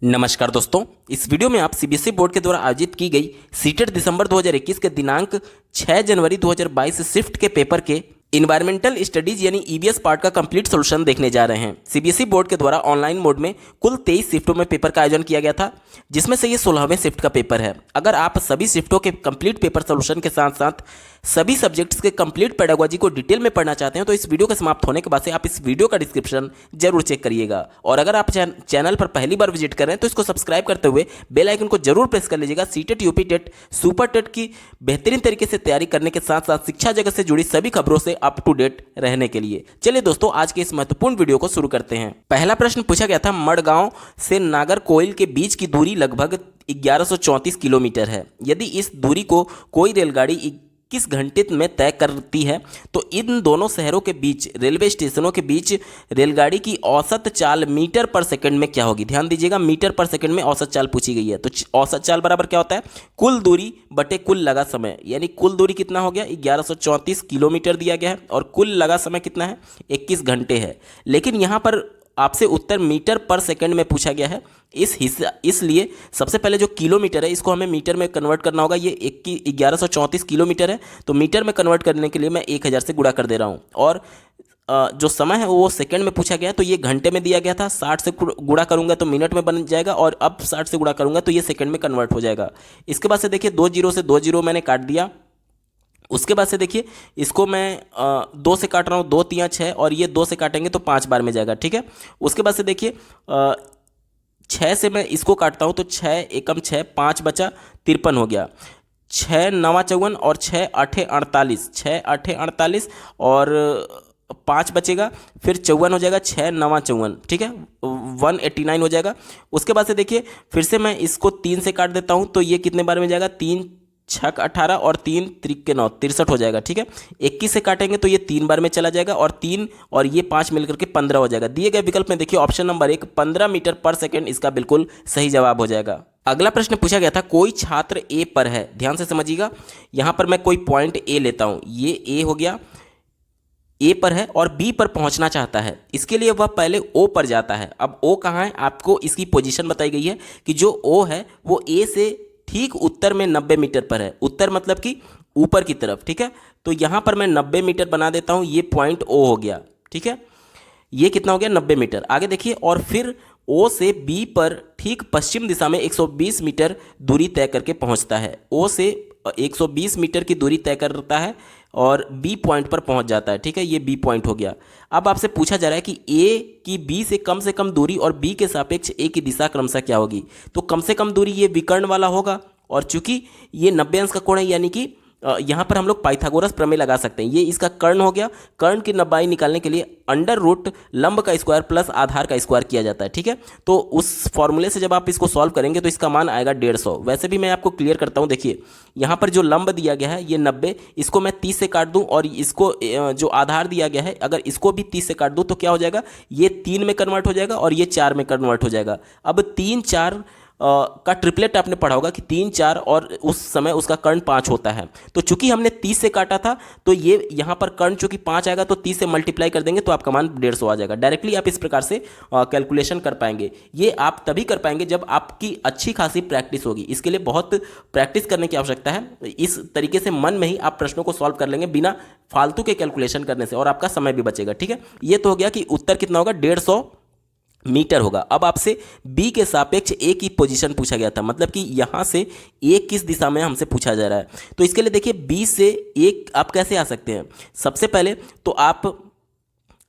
नमस्कार दोस्तों, इस वीडियो में आप सीबीएसई बोर्ड के द्वारा आयोजित की गई सीटेट दिसंबर 2021 के दिनांक 6 जनवरी 2022 शिफ्ट के पेपर के इन्वायरमेंटल स्टडीज यानी ईवीएस पार्ट का कंप्लीट सॉल्यूशन देखने जा रहे हैं। सीबीएसई बोर्ड के द्वारा ऑनलाइन मोड में कुल 23 शिफ्टों में पेपर का आयोजन किया गया था, जिसमें से ये 16वें शिफ्ट का पेपर है। अगर आप सभी शिफ्टों के कंप्लीट पेपर सॉल्यूशन के साथ साथ सभी सब्जेक्ट्स के कंप्लीट पेडागोजी को डिटेल में पढ़ना चाहते हैं तो इस वीडियो के समाप्त होने के बाद से आप इस वीडियो का डिस्क्रिप्शन जरूर चेक करिएगा। और अगर आप चैनल पर पहली बार विजिट कर रहे हैं तो इसको सब्सक्राइब करते हुए बेल आइकन को जरूर प्रेस कर लीजिएगा। CTET, UP TET, super TET की बेहतरीन तरीके से तैयारी करने के साथ साथ शिक्षा जगत से जुड़ी सभी खबरों से अप टू डेट रहने के लिए। चलिए दोस्तों, आज के इस महत्वपूर्ण वीडियो को शुरू करते हैं। पहला प्रश्न पूछा गया था, मड़गांव से नागरकोइल के बीच की दूरी लगभग 1134 किलोमीटर है। यदि इस दूरी को कोई रेलगाड़ी 21 घंटे में तय करती है तो इन दोनों शहरों के बीच रेलवे स्टेशनों के बीच रेलगाड़ी की औसत चाल मीटर पर सेकंड में क्या होगी। ध्यान दीजिएगा, मीटर पर सेकंड में औसत चाल पूछी गई है। तो औसत चाल बराबर क्या होता है, कुल दूरी बटे कुल लगा समय। यानी कुल दूरी कितना हो गया, 1134 किलोमीटर दिया गया है और कुल लगा समय कितना है, 21 घंटे है। लेकिन यहाँ पर आपसे उत्तर मीटर पर सेकंड में पूछा गया है, इसलिए सबसे पहले जो किलोमीटर है इसको हमें मीटर में कन्वर्ट करना होगा। ये 1134 किलोमीटर है तो मीटर में कन्वर्ट करने के लिए मैं 1000 से गुणा कर दे रहा हूँ। और जो समय है वो सेकंड में पूछा गया है तो ये घंटे में दिया गया था। 60 से गुणा करूंगा तो मिनट में बन जाएगा और अब 60 से गुणा करूंगा तो ये सेकंड में कन्वर्ट हो जाएगा। इसके बाद से देखिए 2 जीरो से 2 जीरो मैंने काट दिया। उसके बाद से देखिए इसको मैं 2 से काट रहा हूँ, 2 3 6 और ये 2 से काटेंगे तो 5 बार में जाएगा। ठीक है, उसके बाद से देखिए 6 से मैं इसको काटता हूँ तो 6 एकम 6, 5 बचा 53 हो गया। 6 9 54 और 6 8 48, 6 8 48 और 5 बचेगा, फिर 54 हो जाएगा, 6 9 54, ठीक है 189 हो जाएगा। उसके बाद से देखिए फिर से मैं इसको 3 से काट देता हूँ तो ये कितने बार में जाएगा, 3 6 18 और 3 त्रिक के 9 63 हो जाएगा। ठीक है, 21 से काटेंगे तो ये 3 बार में चला जाएगा और 3 और ये 5 मिलकर के 15 हो जाएगा। दिए गए विकल्प में देखिए ऑप्शन नंबर 1 15 मीटर पर सेकंड इसका बिल्कुल सही जवाब हो जाएगा। अगला प्रश्न पूछा गया था, कोई छात्र ए पर है। ध्यान से समझिएगा, यहां पर मैं कोई पॉइंट ए लेता हूं, ये ए हो गया, ए पर है और बी पर पहुंचना चाहता है। इसके लिए वह पहले ओ पर जाता है। अब ओ कहाँ है, आपको इसकी पोजीशन बताई गई है कि जो ओ है वो ए से ठीक उत्तर में 90 मीटर पर है। उत्तर मतलब कि ऊपर की तरफ। ठीक है, तो यहां पर मैं 90 मीटर बना देता हूं, ये पॉइंट ओ हो गया। ठीक है, ये कितना हो गया, 90 मीटर। आगे देखिए, और फिर ओ से बी पर ठीक पश्चिम दिशा में 120 मीटर दूरी तय करके पहुंचता है। ओ से 120 मीटर की दूरी तय करता है और बी पॉइंट पर पहुंच जाता है। ठीक है, ये बी पॉइंट हो गया। अब आपसे पूछा जा रहा है कि ए की बी से कम दूरी और बी के सापेक्ष ए की दिशा क्रमशः क्या होगी। तो कम से कम दूरी ये विकर्ण वाला होगा और चूंकि ये 90 अंश का कोण है यानी कि यहाँ पर हम लोग पाइथागोरस प्रमेय लगा सकते हैं। ये इसका कर्ण हो गया। कर्ण की लंबाई निकालने के लिए अंडर रूट लंब का स्क्वायर प्लस आधार का स्क्वायर किया जाता है। ठीक है, तो उस फॉर्मूले से जब आप इसको सॉल्व करेंगे तो इसका मान आएगा 150। वैसे भी मैं आपको क्लियर करता हूँ। देखिए यहाँ पर जो लंब दिया गया है ये 90, इसको मैं 30 से काट दूँ और इसको जो आधार दिया गया है अगर इसको भी 30 से काट दूँ तो क्या हो जाएगा, ये 3 में कन्वर्ट हो जाएगा और ये 4 में कन्वर्ट हो जाएगा। अब 3 4 का ट्रिपलेट आपने पढ़ा होगा कि 3 4 और उस समय उसका कर्ण 5 होता है। तो चूंकि हमने 30 से काटा था तो ये यहाँ पर कर्ण चूंकि 5 आएगा तो 30 से मल्टीप्लाई कर देंगे तो आपका मान 150 आ जाएगा। डायरेक्टली आप इस प्रकार से कैलकुलेशन कर पाएंगे। ये आप तभी कर पाएंगे जब आपकी अच्छी खासी प्रैक्टिस होगी। इसके लिए बहुत प्रैक्टिस करने की आवश्यकता है। इस तरीके से मन में ही आप प्रश्नों को सॉल्व कर लेंगे बिना फालतू के कैलकुलेशन करने से और आपका समय भी बचेगा। ठीक है, ये तो हो गया कि उत्तर कितना होगा, 150 मीटर होगा। अब आपसे बी के सापेक्ष ए की पोजीशन पूछा गया था, मतलब कि यहां से ए किस दिशा में हमसे पूछा जा रहा है। तो इसके लिए देखिए बी से ए आप कैसे आ सकते हैं। सबसे पहले तो आप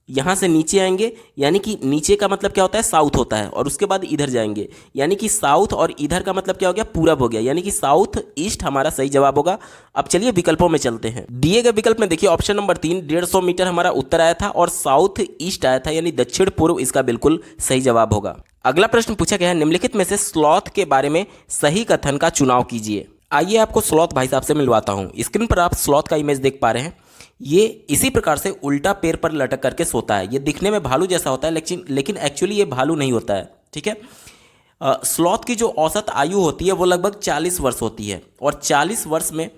यहां से नीचे आएंगे, यानी कि नीचे का मतलब क्या होता है, साउथ होता है, और उसके बाद इधर जाएंगे यानी कि साउथ, और इधर का मतलब क्या हो गया, पूरब हो गया, यानी कि साउथ ईस्ट हमारा सही जवाब होगा। अब चलिए विकल्पों में चलते हैं। दिए गए विकल्प में देखिए ऑप्शन नंबर 3 150 मीटर हमारा उत्तर आया था और साउथ ईस्ट आया था, यानी दक्षिण पूर्व इसका बिल्कुल सही जवाब होगा। अगला प्रश्न पूछा गया है, निम्नलिखित में से स्लॉथ के बारे में सही कथन का चुनाव कीजिए। आइए आपको स्लॉथ भाई साहब से मिलवाता हूं। स्क्रीन पर आप स्लॉथ का इमेज देख पा रहे हैं। ये इसी प्रकार से उल्टा पैर पर लटक करके सोता है। ये दिखने में भालू जैसा होता है लेकिन एक्चुअली ये भालू नहीं होता है। ठीक है, स्लॉथ की जो औसत आयु होती है वो लगभग 40 वर्ष होती है और 40 वर्ष में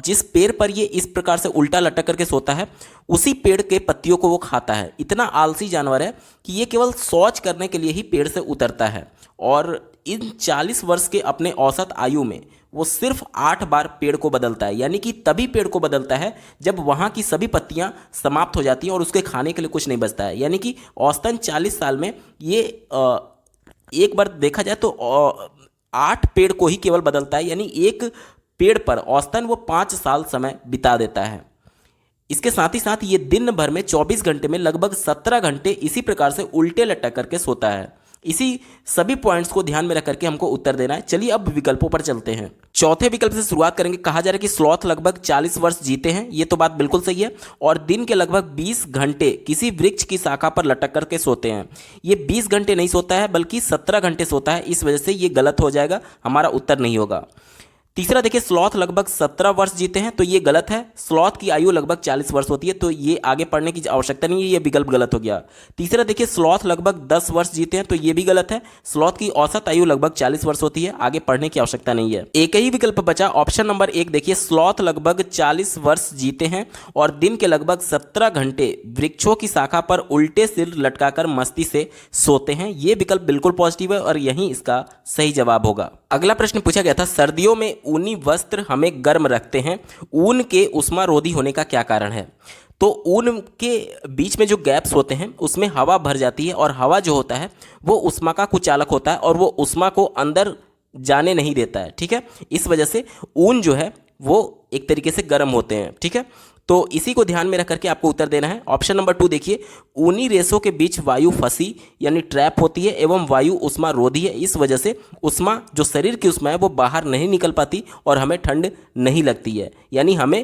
जिस पेड़ पर ये इस प्रकार से उल्टा लटक करके सोता है उसी पेड़ के पत्तियों को वो खाता है। इतना आलसी जानवर है कि ये केवल शौच करने के लिए ही पेड़ से उतरता है और इन 40 वर्ष के अपने औसत आयु में वो सिर्फ 8 बार पेड़ को बदलता है। यानी कि तभी पेड़ को बदलता है जब वहाँ की सभी पत्तियाँ समाप्त हो जाती हैं और उसके खाने के लिए कुछ नहीं बचता है। यानी कि औसतन 40 साल में ये एक बार देखा जाए तो 8 पेड़ को ही केवल बदलता है। यानी एक पेड़ पर औसतन वो 5 साल समय बिता देता है। इसके साथ ही साथ ये दिन भर में 24 घंटे में लगभग 17 घंटे इसी प्रकार से उल्टे लटक करके सोता है। इसी सभी पॉइंट्स को ध्यान में रख करके हमको उत्तर देना है। चलिए अब विकल्पों पर चलते हैं। चौथे विकल्प से शुरुआत करेंगे। कहा जा रहा है कि स्लॉथ लगभग 40 वर्ष जीते हैं। ये तो बात बिल्कुल सही है। और दिन के लगभग 20 घंटे किसी वृक्ष की शाखा पर लटक करके सोते हैं। ये 20 घंटे नहीं सोता है बल्कि 17 घंटे सोता है। इस वजह से ये गलत हो जाएगा, हमारा उत्तर नहीं होगा। तीसरा देखिए, स्लॉथ लगभग 17 वर्ष जीते हैं, तो ये गलत है। स्लॉथ की आयु लगभग 40 वर्ष होती है, तो ये आगे पढ़ने की आवश्यकता नहीं है, ये विकल्प गलत हो गया। तीसरा देखिए, स्लॉथ लगभग 10 वर्ष जीते हैं, तो ये भी गलत है। स्लॉथ की औसत आयु लगभग 40 वर्ष होती है, आगे पढ़ने की आवश्यकता नहीं है। एक ही विकल्प बचा, ऑप्शन नंबर 1 देखिए, स्लॉथ लगभग 40 वर्ष जीते हैं और दिन के लगभग 17 घंटे वृक्षों की शाखा पर उल्टे सिर लटकाकर मस्ती से सोते हैं। ये विकल्प बिल्कुल पॉजिटिव है और यही इसका सही जवाब होगा। अगला प्रश्न पूछा गया था, सर्दियों में ऊनी वस्त्र हमें गर्म रखते हैं, ऊन के उष्मारोधी होने का क्या कारण है? तो ऊन के बीच में जो गैप्स होते हैं उसमें हवा भर जाती है और हवा जो होता है वो उष्मा का कुचालक होता है और वो उष्मा को अंदर जाने नहीं देता है। ठीक है, इस वजह से ऊन जो है वो एक तरीके से गर्म होते हैं। ठीक है, तो इसी को ध्यान में रख करके आपको उत्तर देना है। ऑप्शन नंबर 2 देखिए, ऊनी रेशों के बीच वायु फंसी यानी ट्रैप होती है एवं वायु उष्मा रोधी है। इस वजह से उष्मा जो शरीर की उष्मा है वो बाहर नहीं निकल पाती और हमें ठंड नहीं लगती है। यानी हमें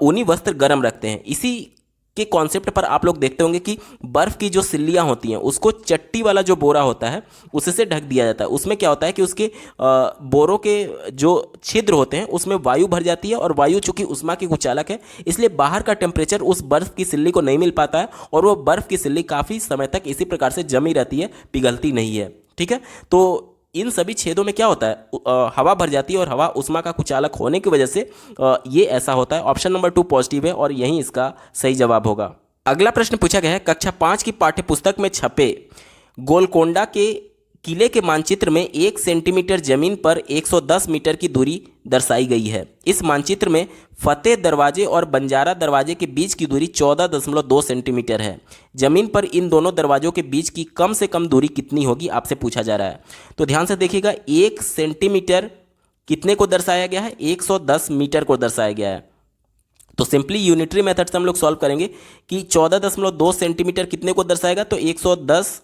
ऊनी वस्त्र गर्म रखते हैं। इसी के कॉन्सेप्ट पर आप लोग देखते होंगे कि बर्फ़ की जो सिल्लियाँ होती हैं उसको चट्टी वाला जो बोरा होता है उससे ढक दिया जाता है। उसमें क्या होता है कि उसके बोरों के जो छिद्र होते हैं उसमें वायु भर जाती है और वायु चूंकि उष्मा की कुचालक है इसलिए बाहर का टेम्परेचर उस बर्फ़ की सिल्ली को नहीं मिल पाता है और वो बर्फ़ की सिल्ली काफ़ी समय तक इसी प्रकार से जमी रहती है, पिघलती नहीं है। ठीक है, तो इन सभी छेदों में क्या होता है, हवा भर जाती है और हवा उष्मा का कुचालक होने की वजह से ये ऐसा होता है। ऑप्शन नंबर 2 पॉजिटिव है और यही इसका सही जवाब होगा। अगला प्रश्न पूछा गया है, कक्षा 5 की पाठ्यपुस्तक में छपे गोलकोंडा के किले के मानचित्र में 1 सेंटीमीटर जमीन पर 110 मीटर की दूरी दर्शाई गई है। इस मानचित्र में फतेह दरवाजे और बंजारा दरवाजे के बीच की दूरी 14.2 सेंटीमीटर है। जमीन पर इन दोनों दरवाजों के बीच की कम से कम दूरी कितनी होगी, आपसे पूछा जा रहा है। तो ध्यान से देखिएगा, 1 सेंटीमीटर कितने को दर्शाया गया है, 110 मीटर को दर्शाया गया है। तो सिंपली यूनिटरी मेथड से हम लोग सॉल्व करेंगे कि 14.2 सेंटीमीटर कितने को दर्शाएगा, तो 110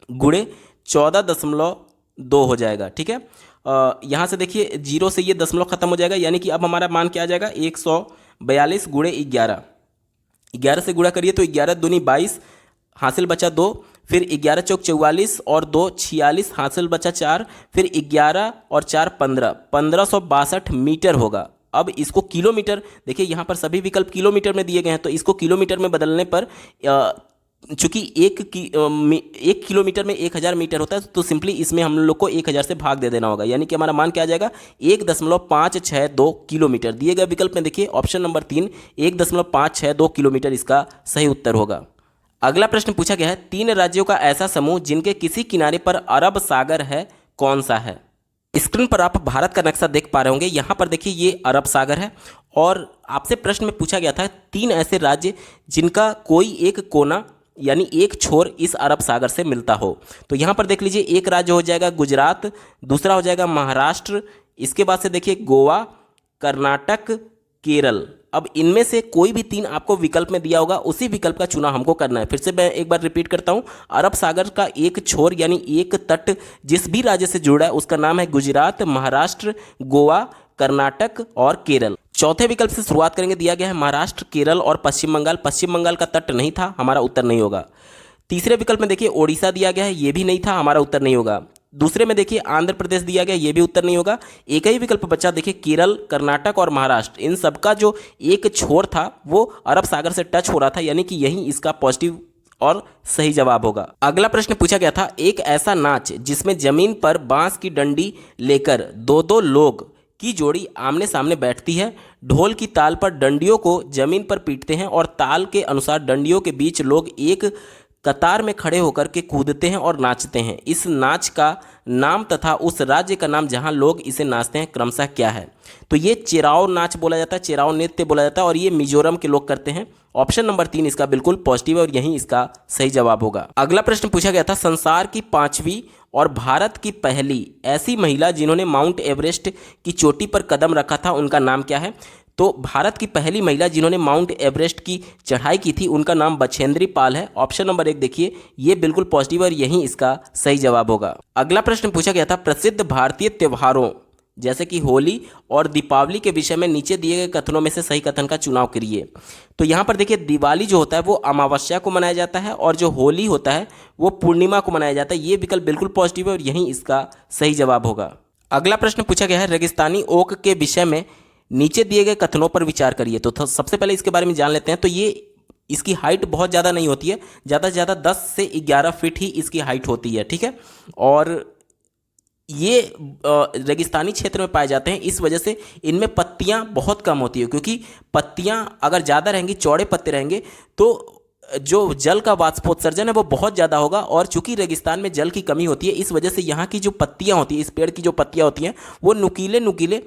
गुणे 14.2 हो जाएगा। ठीक है, यहाँ से देखिए 0 से ये दशमलव खत्म हो जाएगा, यानी कि अब हमारा मान क्या आ जाएगा, 142 गुणे 11। 11 से गुणा करिए तो 11 दूनी 22, हासिल बचा 2, फिर 11 चौक 44 और 2 46, हासिल बचा 4, फिर 11 और 4 15, 1562 मीटर होगा। अब इसको किलोमीटर, देखिए यहाँ पर सभी विकल्प किलोमीटर में दिए गए हैं, तो इसको किलोमीटर में बदलने पर चूंकि 1 किलोमीटर में 1000 मीटर होता है, तो सिंपली इसमें हम लोग को 1000 से भाग दे देना होगा, यानी कि हमारा मान क्या आ जाएगा, 1.562 किलोमीटर। दिए गए विकल्प में देखिए ऑप्शन नंबर 3 1.562 किलोमीटर इसका सही उत्तर होगा। अगला प्रश्न पूछा गया है, 3 राज्यों का ऐसा समूह जिनके किसी किनारे पर अरब सागर है, कौन सा है? स्क्रीन पर आप भारत का नक्शा देख पा रहे होंगे। यहाँ पर देखिए ये अरब सागर है और आपसे प्रश्न में पूछा गया था 3 ऐसे राज्य जिनका कोई एक कोना यानी एक छोर इस अरब सागर से मिलता हो। तो यहाँ पर देख लीजिए, एक राज्य हो जाएगा गुजरात, दूसरा हो जाएगा महाराष्ट्र, इसके बाद से देखिए गोवा, कर्नाटक, केरल। अब इनमें से कोई भी 3 आपको विकल्प में दिया होगा, उसी विकल्प का चुनाव हमको करना है। फिर से मैं एक बार रिपीट करता हूँ, अरब सागर का एक छोर यानी एक तट जिस भी राज्य से जुड़ा है उसका नाम है गुजरात, महाराष्ट्र, गोवा, कर्नाटक और केरल। चौथे विकल्प से शुरुआत करेंगे, दिया गया है महाराष्ट्र, केरल और पश्चिम बंगाल। पश्चिम बंगाल का तट नहीं था, हमारा उत्तर नहीं होगा। तीसरे विकल्प में देखिए ओडिशा दिया गया है, ये भी नहीं था, हमारा उत्तर नहीं होगा। दूसरे में देखिए आंध्र प्रदेश दिया गया, ये भी उत्तर नहीं होगा। एक ही विकल्प बचा, देखिए केरल, कर्नाटक और महाराष्ट्र। इन सबका जो एक छोर था वो अरब सागर से टच हो रहा था, यानी कि यही इसका पॉजिटिव और सही जवाब होगा। अगला प्रश्न पूछा गया था, एक ऐसा नाच जिसमें जमीन पर बांस की डंडी लेकर 2-2 लोग की जोड़ी आमने सामने बैठती है, ढोल की ताल पर डंडियों को जमीन पर पीटते हैं और ताल के अनुसार डंडियों के बीच लोग एक कतार में खड़े होकर के कूदते हैं और नाचते हैं। इस नाच का नाम तथा उस राज्य का नाम जहां लोग इसे नाचते हैं क्रमशः क्या है? तो ये चिराओ नाच बोला जाता है, चिराओ नृत्य बोला जाता है और ये मिजोरम के लोग करते हैं। ऑप्शन नंबर 3 इसका बिल्कुल पॉजिटिव है और यही इसका सही जवाब होगा। अगला प्रश्न पूछा गया था, संसार की 5वीं और भारत की पहली ऐसी महिला जिन्होंने माउंट एवरेस्ट की चोटी पर कदम रखा था, उनका नाम क्या है? तो भारत की पहली महिला जिन्होंने माउंट एवरेस्ट की चढ़ाई की थी, उनका नाम बछेंद्री पाल है। ऑप्शन नंबर 1 देखिए, ये बिल्कुल पॉजिटिव और यही इसका सही जवाब होगा। अगला प्रश्न पूछा गया था, प्रसिद्ध भारतीय त्योहारों जैसे कि होली और दीपावली के विषय में नीचे दिए गए कथनों में से सही कथन का चुनाव करिए। तो यहाँ पर देखिए, दिवाली जो होता है वो अमावस्या को मनाया जाता है और जो होली होता है वो पूर्णिमा को मनाया जाता है। ये विकल्प बिल्कुल पॉजिटिव है और यही इसका सही जवाब होगा। अगला प्रश्न पूछा गया है, रेगिस्तानी ओक के विषय में नीचे दिए गए कथनों पर विचार करिए। तो सबसे पहले इसके बारे में जान लेते हैं। तो ये इसकी हाइट बहुत ज़्यादा नहीं होती है, ज़्यादा से ज़्यादा 10 से 11 फीट ही इसकी हाइट होती है, ठीक है। और ये रेगिस्तानी क्षेत्र में पाए जाते हैं, इस वजह से इनमें पत्तियां बहुत कम होती है, क्योंकि पत्तियां अगर ज़्यादा रहेंगी, चौड़े पत्ते रहेंगे तो जो जल का वाष्पोत्सर्जन है वो बहुत ज़्यादा होगा। और चूंकि रेगिस्तान में जल की कमी होती है, इस वजह से यहाँ की जो पत्तियां होती हैं, इस पेड़ की जो पत्तियां होती हैं वो नुकीले नुकीले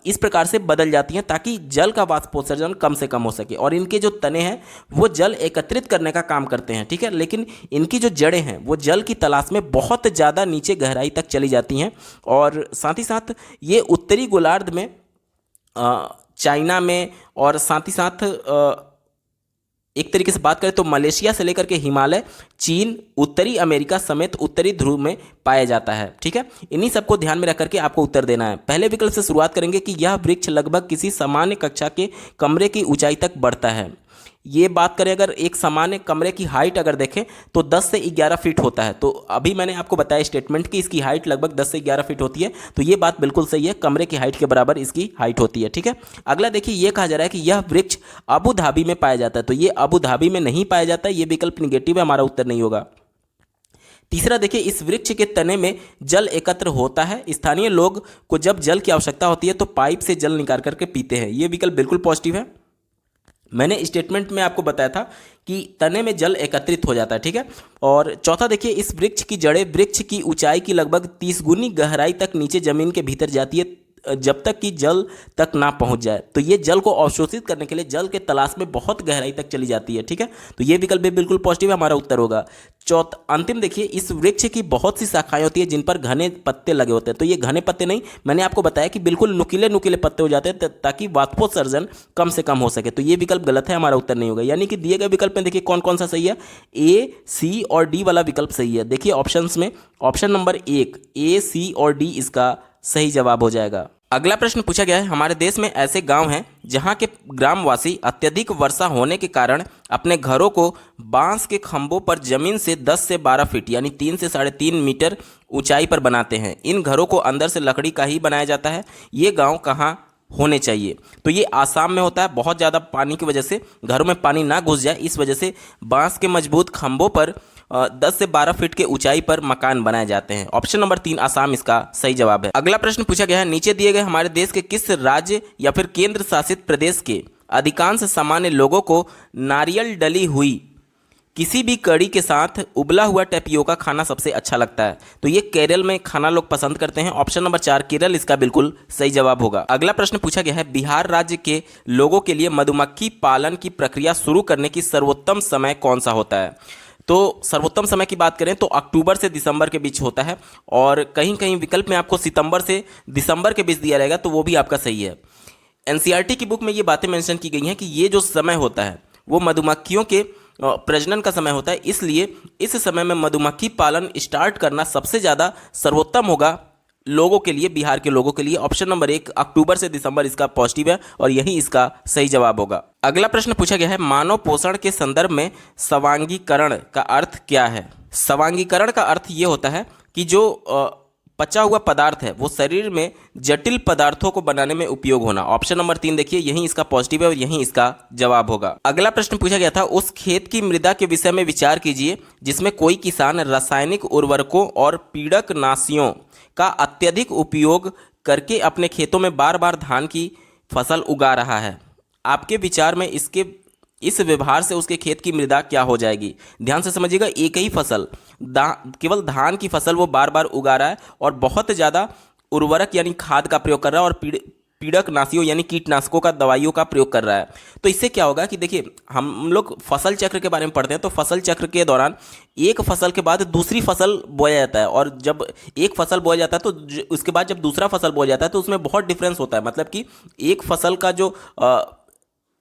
इस प्रकार से बदल जाती हैं ताकि जल का वाष्पोत्सर्जन कम से कम हो सके। और इनके जो तने हैं वो जल एकत्रित करने का काम करते हैं, ठीक है। लेकिन इनकी जो जड़ें हैं वो जल की तलाश में बहुत ज़्यादा नीचे गहराई तक चली जाती हैं। और साथ ही साथ ये उत्तरी गोलार्ध में, चाइना में और साथ ही साथ एक तरीके से बात करें तो मलेशिया से लेकर के हिमालय, चीन, उत्तरी अमेरिका समेत उत्तरी ध्रुव में पाया जाता है, ठीक है। इन्हीं सबको ध्यान में रख करके आपको उत्तर देना है। पहले विकल्प से शुरुआत करेंगे कि यह वृक्ष लगभग किसी सामान्य कक्षा के कमरे की ऊंचाई तक बढ़ता है। ये बात करें अगर एक सामान्य कमरे की हाइट अगर देखें तो 10 से 11 फीट होता है। तो अभी मैंने आपको बताया स्टेटमेंट कि इसकी हाइट लगभग 10 से 11 फीट होती है, तो ये बात बिल्कुल सही है, कमरे की हाइट के बराबर इसकी हाइट होती है, ठीक है। अगला देखिए, ये कहा जा रहा है कि यह वृक्ष अबू धाबी में पाया जाता है। तो ये अबू धाबी में नहीं पाया जाता है, ये विकल्प निगेटिव है, हमारा उत्तर नहीं होगा। तीसरा देखिए, इस वृक्ष के तने में जल एकत्र होता है। स्थानीय लोग को जब जल की आवश्यकता होती है तो पाइप से जल निकाल करके पीते हैं, ये विकल्प बिल्कुल पॉजिटिव है। मैंने स्टेटमेंट में आपको बताया था कि तने में जल एकत्रित हो जाता है, ठीक है। और चौथा देखिए, इस वृक्ष की जड़ें वृक्ष की ऊंचाई की लगभग 30 गुनी गहराई तक नीचे जमीन के भीतर जाती है जब तक कि जल तक ना पहुंच जाए। तो ये जल को अवशोषित करने के लिए जल के तलाश में बहुत गहराई तक चली जाती है, ठीक है। तो ये विकल्प भी बिल्कुल पॉजिटिव है, हमारा उत्तर होगा। अंतिम देखिए, इस वृक्ष की बहुत सी शाखाएं होती है जिन पर घने पत्ते लगे होते हैं। तो ये घने पत्ते नहीं, मैंने आपको बताया कि बिल्कुल नुकीले नुकीले पत्ते हो जाते हैं ताकि वाष्पोत्सर्जन कम से कम हो सके। तो ये विकल्प गलत है, हमारा उत्तर नहीं होगा। यानी कि दिए गए विकल्प में देखिए कौन कौन सा सही है, ए, सी और डी वाला विकल्प सही है। देखिए ऑप्शंस में ऑप्शन नंबर 1 ए, सी और डी इसका सही जवाब हो जाएगा। अगला प्रश्न पूछा गया है, हमारे देश में ऐसे गांव हैं जहां के ग्रामवासी अत्यधिक वर्षा होने के कारण अपने घरों को बांस के खंभों पर जमीन से 10 से 12 फीट यानी 3 से 3.5 मीटर ऊंचाई पर बनाते हैं। इन घरों को अंदर से लकड़ी का ही बनाया जाता है। ये गांव कहाँ होने चाहिए? तो ये आसाम में होता है। बहुत ज़्यादा पानी की वजह से घरों में पानी ना घुस जाए, इस वजह से बांस के मजबूत खंभों पर 10 से 12 फीट के ऊंचाई पर मकान बनाए जाते हैं। ऑप्शन नंबर 3 आसाम इसका सही जवाब है। अगला प्रश्न पूछा गया है, नीचे दिए गए हमारे देश के किस राज्य या फिर केंद्र शासित प्रदेश के अधिकांश सामान्य लोगों को नारियल डली हुई किसी भी कड़ी के साथ उबला हुआ टेपियोका खाना सबसे अच्छा लगता है? तो ये केरल में खाना लोग पसंद करते हैं। ऑप्शन नंबर 4 केरल इसका बिल्कुल सही जवाब होगा। अगला प्रश्न पूछा गया है, बिहार राज्य के लोगों के लिए मधुमक्खी पालन की प्रक्रिया शुरू करने की सर्वोत्तम समय कौन सा होता है? तो सर्वोत्तम समय की बात करें तो अक्टूबर से दिसंबर के बीच होता है, और कहीं कहीं विकल्प में आपको सितंबर से दिसंबर के बीच दिया रहेगा, तो वो भी आपका सही है। एनसीईआरटी की बुक में ये बातें मेंशन की गई हैं कि ये जो समय होता है वो मधुमक्खियों के प्रजनन का समय होता है, इसलिए इस समय में मधुमक्खी पालन स्टार्ट करना सबसे ज़्यादा सर्वोत्तम होगा लोगों के लिए, बिहार के लोगों के लिए। ऑप्शन नंबर 1 अक्टूबर से दिसंबर इसका पॉजिटिव है और यही इसका सही जवाब होगा। अगला प्रश्न पूछा गया है, मानव पोषण के संदर्भ में स्वांगीकरण का अर्थ क्या है? स्वांगीकरण का अर्थ ये होता है कि जो पचा हुआ पदार्थ है वो शरीर में जटिल पदार्थों को बनाने में उपयोग होना। ऑप्शन नंबर 3 देखिए, यही इसका पॉजिटिव है और यही इसका जवाब होगा। अगला प्रश्न पूछा गया था, उस खेत की मृदा के विषय में विचार कीजिए जिसमें कोई किसान रासायनिक उर्वरकों और पीड़कनाशियों का अत्यधिक उपयोग करके अपने खेतों में बार बार धान की फसल उगा रहा है, आपके विचार में इसके इस व्यवहार से उसके खेत की मृदा क्या हो जाएगी? ध्यान से समझिएगा, एक ही फसल केवल धान की फसल वो बार बार उगा रहा है और बहुत ज़्यादा उर्वरक यानी खाद का प्रयोग कर रहा है और पीड़कनाशियों यानी कीटनाशकों का दवाइयों का प्रयोग कर रहा है। तो इससे क्या होगा कि देखिए, हम लोग फसल चक्र के बारे में पढ़ते हैं, तो फसल चक्र के दौरान एक फसल के बाद दूसरी फसल बोया जाता है, और जब एक फसल बोया जाता है तो उसके बाद जब दूसरा फसल बोया जाता है तो उसमें बहुत डिफरेंस होता है। मतलब कि एक फसल का जो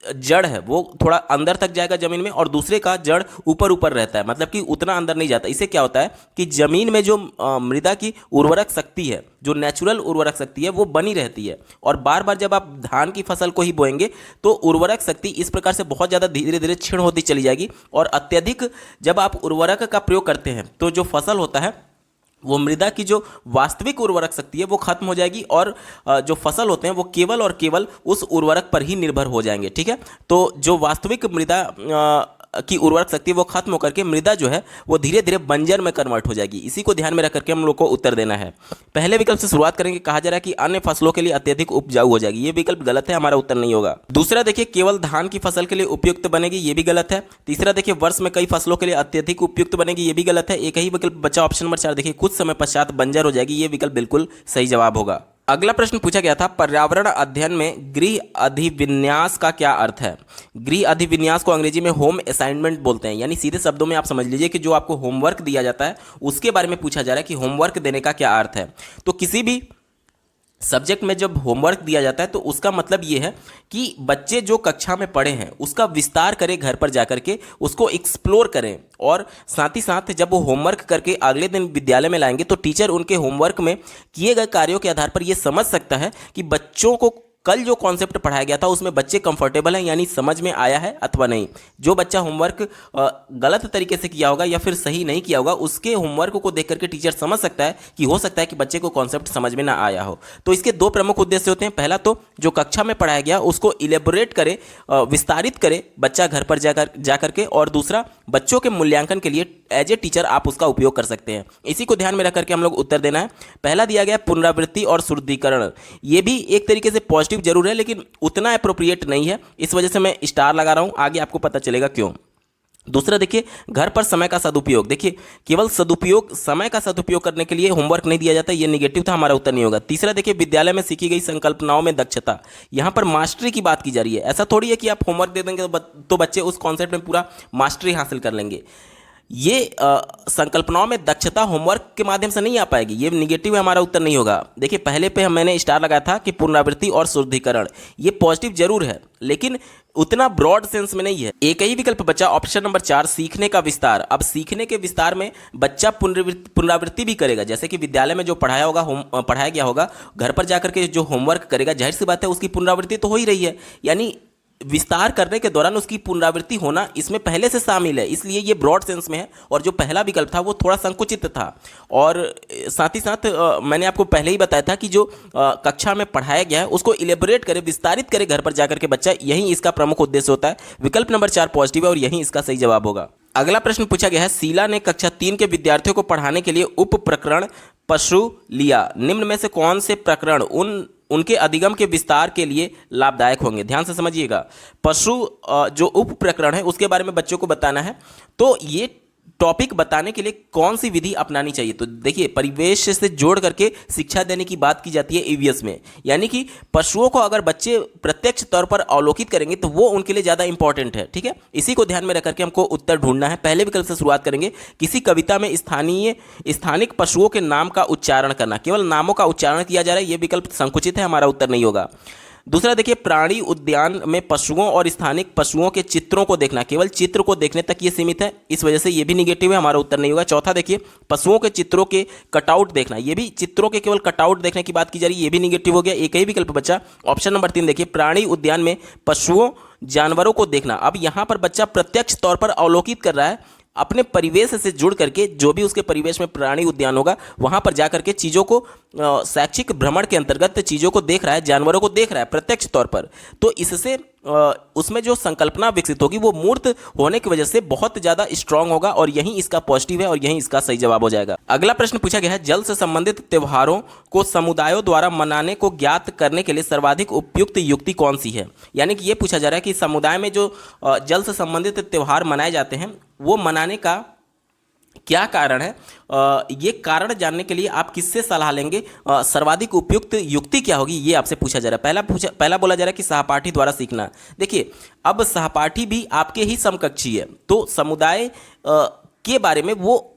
जड़ है वो थोड़ा अंदर तक जाएगा जमीन में, और दूसरे का जड़ ऊपर ऊपर रहता है, मतलब कि उतना अंदर नहीं जाता। इससे क्या होता है कि जमीन में जो मृदा की उर्वरक शक्ति है, जो नेचुरल उर्वरक शक्ति है, वो बनी रहती है। और बार बार जब आप धान की फसल को ही बोएंगे तो उर्वरक शक्ति इस प्रकार से बहुत ज़्यादा धीरे धीरे क्षीण होती चली जाएगी, और अत्यधिक जब आप उर्वरक का प्रयोग करते हैं तो जो फसल होता है वो मृदा की जो वास्तविक उर्वरक शक्ति है वो खत्म हो जाएगी, और जो फसल होते हैं वो केवल और केवल उस उर्वरक पर ही निर्भर हो जाएंगे। ठीक है, तो जो वास्तविक मृदा की उर्वरक शक्ति वो खत्म होकर के मृदा जो है वो धीरे धीरे बंजर में कन्वर्ट हो जाएगी। इसी को ध्यान में रख करके हम लोग को उत्तर देना है। पहले विकल्प से शुरुआत करेंगे, कहा जा रहा है कि अन्य फसलों के लिए अत्यधिक उपजाऊ हो जाएगी। ये विकल्प गलत है, हमारा उत्तर नहीं होगा। दूसरा देखिए, केवल धान की फसल के लिए उपयुक्त बनेगी, ये भी गलत है। तीसरा देखिए, वर्ष में कई फसलों के लिए अत्यधिक उपयुक्त बनेगी, ये भी गलत है। एक ही विकल्प बचा, ऑप्शन नंबर 4 देखिए, कुछ समय पश्चात बंजर हो जाएगी, ये विकल्प बिल्कुल सही जवाब होगा। अगला प्रश्न पूछा गया था, पर्यावरण अध्ययन में गृह अधिविन्यास का क्या अर्थ है? गृह अधिविन्यास को अंग्रेजी में होम असाइनमेंट बोलते हैं, यानी सीधे शब्दों में आप समझ लीजिए कि जो आपको होमवर्क दिया जाता है उसके बारे में पूछा जा रहा है कि होमवर्क देने का क्या अर्थ है। तो किसी भी सब्जेक्ट में जब होमवर्क दिया जाता है तो उसका मतलब ये है कि बच्चे जो कक्षा में पढ़े हैं उसका विस्तार करें, घर पर जाकर के उसको एक्सप्लोर करें, और साथ ही साथ जब वो होमवर्क करके अगले दिन विद्यालय में लाएंगे तो टीचर उनके होमवर्क में किए गए कार्यों के आधार पर ये समझ सकता है कि बच्चों को कल जो कॉन्सेप्ट पढ़ाया गया था उसमें बच्चे कंफर्टेबल हैं, यानी समझ में आया है अथवा नहीं। जो बच्चा होमवर्क गलत तरीके से किया होगा या फिर सही नहीं किया होगा, उसके होमवर्क को देख करके टीचर समझ सकता है कि हो सकता है कि बच्चे को कॉन्सेप्ट समझ में ना आया हो। तो इसके दो प्रमुख उद्देश्य होते हैं। पहला तो जो कक्षा में पढ़ाया गया उसको इलेबोरेट करे, विस्तारित करे बच्चा घर पर जाकर के, और दूसरा बच्चों के मूल्यांकन के लिए एज ए टीचर आप उसका उपयोग कर सकते हैं। इसी को ध्यान में रख करके हम लोग उत्तर देना है। पहला दिया गया पुनरावृत्ति और शुद्धिकरण, ये भी एक तरीके से पॉजिटिव जरूर है लेकिन उतना अप्रोप्रिएट नहीं है, इस वजह से मैं स्टार लगा रहा हूं, आगे आपको पता चलेगा क्यों। दूसरा देखिए, घर पर समय का सदुपयोग, देखिए केवल सदुपयोग, समय का सदुपयोग करने के लिए होमवर्क नहीं दिया जाता, ये निगेटिव था, हमारा उत्तर नहीं होगा। तीसरा देखिए, विद्यालय में सीखी गई संकल्पनाओं में दक्षता, यहां पर मास्टरी की बात की जा रही है। ऐसा थोड़ी है कि आप होमवर्क दे देंगे तो बच्चे उस कॉन्सेप्ट में पूरा मास्टरी हासिल कर लेंगे। ये संकल्पनाओं में दक्षता होमवर्क के माध्यम से नहीं आ पाएगी, ये निगेटिव है, हमारा उत्तर नहीं होगा। देखिए पहले पे मैंने स्टार लगाया था कि पुनरावृत्ति और शुद्धिकरण, ये पॉजिटिव जरूर है लेकिन उतना ब्रॉड सेंस में नहीं है। एक ही विकल्प बचा, ऑप्शन नंबर 4, सीखने का विस्तार। अब सीखने के विस्तार में बच्चा पुनरावृत्ति भी करेगा, जैसे कि विद्यालय में जो पढ़ाया गया होगा, घर पर जाकर के जो होमवर्क करेगा, जाहिर सी बात है उसकी पुनरावृत्ति तो हो ही रही है, यानी विस्तार करने के दौरान उसकी पुनरावृत्ति होना इसमें पहले से शामिल है, इसलिए ये ब्रॉड सेंस में है। और जो पहला विकल्प था वो थोड़ा संकुचित था। और साथ ही साथ मैंने आपको पहले ही बताया था कि जो कक्षा में पढ़ाया गया है उसको इलेबोरेट करे, विस्तारित करे घर पर जाकर के बच्चा, यही इसका प्रमुख उद्देश्य होता है। विकल्प नंबर 4 पॉजिटिव है और यही इसका सही जवाब होगा। अगला प्रश्न पूछा गया है, शीला ने कक्षा 3 के विद्यार्थियों को पढ़ाने के लिए उप प्रकरण पशु लिया, निम्न में से कौन से प्रकरण उनके अधिगम के विस्तार के लिए लाभदायक होंगे? ध्यान से समझिएगा, पशु जो उप प्रकरण है उसके बारे में बच्चों को बताना है, तो ये टॉपिक बताने के लिए कौन सी विधि अपनानी चाहिए? तो देखिए, परिवेश से जोड़ करके शिक्षा देने की बात की जाती है ईवीएस में, यानी कि पशुओं को अगर बच्चे प्रत्यक्ष तौर पर अवलोकित करेंगे तो वो उनके लिए ज़्यादा इंपॉर्टेंट है। ठीक है, इसी को ध्यान में रख करके हमको उत्तर ढूंढना है। पहले विकल्प से शुरुआत करेंगे, किसी कविता में स्थानिक पशुओं के नाम का उच्चारण करना, केवल नामों का उच्चारण किया जा रहा है, ये विकल्प संकुचित है, हमारा उत्तर नहीं होगा। दूसरा देखिए, प्राणी उद्यान में पशुओं और स्थानिक पशुओं के चित्रों को देखना, केवल चित्र को देखने तक ये सीमित है, इस वजह से ये भी निगेटिव है, हमारा उत्तर नहीं होगा। चौथा देखिए, पशुओं के चित्रों के कटआउट देखना, ये भी चित्रों के केवल कटआउट देखने की बात की जा रही है, ये भी निगेटिव हो गया। एक ही विकल्प बचा, ऑप्शन नंबर 3 देखिए, प्राणी उद्यान में पशुओं जानवरों को देखना। अब यहाँ पर बच्चा प्रत्यक्ष तौर पर अवलोकित कर रहा है, अपने परिवेश से जुड़ करके, जो भी उसके परिवेश में प्राणी उद्यान होगा वहाँ पर जा करके चीज़ों को शैक्षिक भ्रमण के अंतर्गत चीज़ों को देख रहा है, जानवरों को देख रहा है प्रत्यक्ष तौर पर, तो इससे उसमें जो संकल्पना विकसित होगी वो मूर्त होने की वजह से बहुत ज़्यादा स्ट्रांग होगा, और यही इसका पॉजिटिव है और यही इसका सही जवाब हो जाएगा। अगला प्रश्न पूछा गया है, जल से संबंधित त्योहारों को समुदायों द्वारा मनाने को ज्ञात करने के लिए सर्वाधिक उपयुक्त युक्ति कौन सी है। यानी कि ये पूछा जा रहा है कि समुदाय में जो जल से संबंधित त्यौहार मनाए जाते हैं वो मनाने का क्या कारण है। ये कारण जानने के लिए आप किससे सलाह लेंगे, सर्वाधिक उपयुक्त युक्ति क्या होगी, ये आपसे पूछा जा रहा है। पहला बोला जा रहा है कि सहपाठी द्वारा सीखना। देखिए, अब सहपाठी भी आपके ही समकक्षी है, तो समुदाय के बारे में वो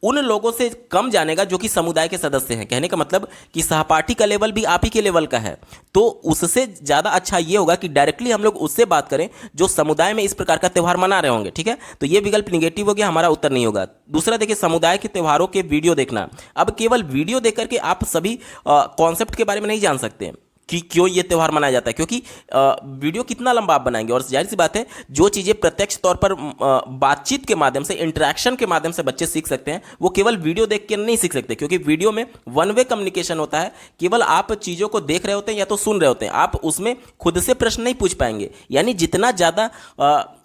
उन लोगों से कम जानेगा जो कि समुदाय के सदस्य हैं। कहने का मतलब कि सहपाठी का लेवल भी आप ही के लेवल का है, तो उससे ज़्यादा अच्छा ये होगा कि डायरेक्टली हम लोग उससे बात करें जो समुदाय में इस प्रकार का त्यौहार मना रहे होंगे। ठीक है, तो ये विकल्प निगेटिव हो गया, हमारा उत्तर नहीं होगा। दूसरा देखिए, समुदाय के त्योहारों के वीडियो देखना। अब केवल वीडियो देख करके आप सभी कॉन्सेप्ट के बारे में नहीं जान सकते कि क्यों ये त्यौहार मनाया जाता है, क्योंकि वीडियो कितना लंबा आप बनाएंगे। और जाहिर सी बात है, जो चीज़ें प्रत्यक्ष तौर पर बातचीत के माध्यम से, इंटरेक्शन के माध्यम से बच्चे सीख सकते हैं, वो केवल वीडियो देख के नहीं सीख सकते, क्योंकि वीडियो में वन वे कम्युनिकेशन होता है। केवल आप चीज़ों को देख रहे होते हैं या तो सुन रहे होते हैं, आप उसमें खुद से प्रश्न नहीं पूछ पाएंगे। यानी जितना ज़्यादा